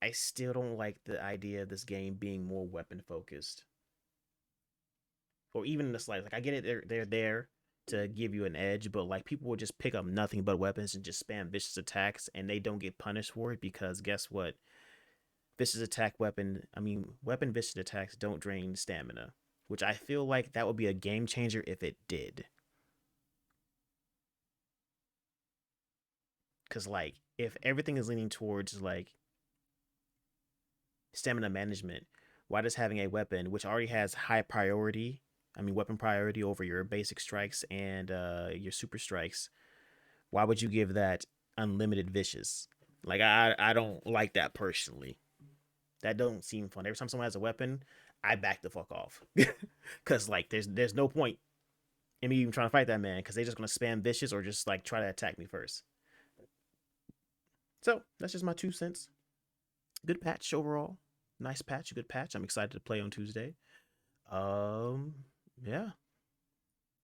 I still don't like the idea of this game being more weapon focused. Or even the slight. Like I get it, they're there to give you an edge, but like people will just pick up nothing but weapons and just spam vicious attacks, and they don't get punished for it because guess what? Weapon vicious attacks don't drain stamina, which I feel like that would be a game changer if it did. Because like if everything is leaning towards like stamina management, why does having a weapon which already has high priority, weapon priority over your basic strikes and your super strikes, why would you give that unlimited vicious? Like I don't like that personally. That don't seem fun. Every time someone has a weapon, I back the fuck off. Cause like there's no point in me even trying to fight that man, because they're just gonna spam vicious or just like try to attack me first. So that's just my 2 cents. Good patch overall. Nice patch, good patch. I'm excited to play on Tuesday. Yeah.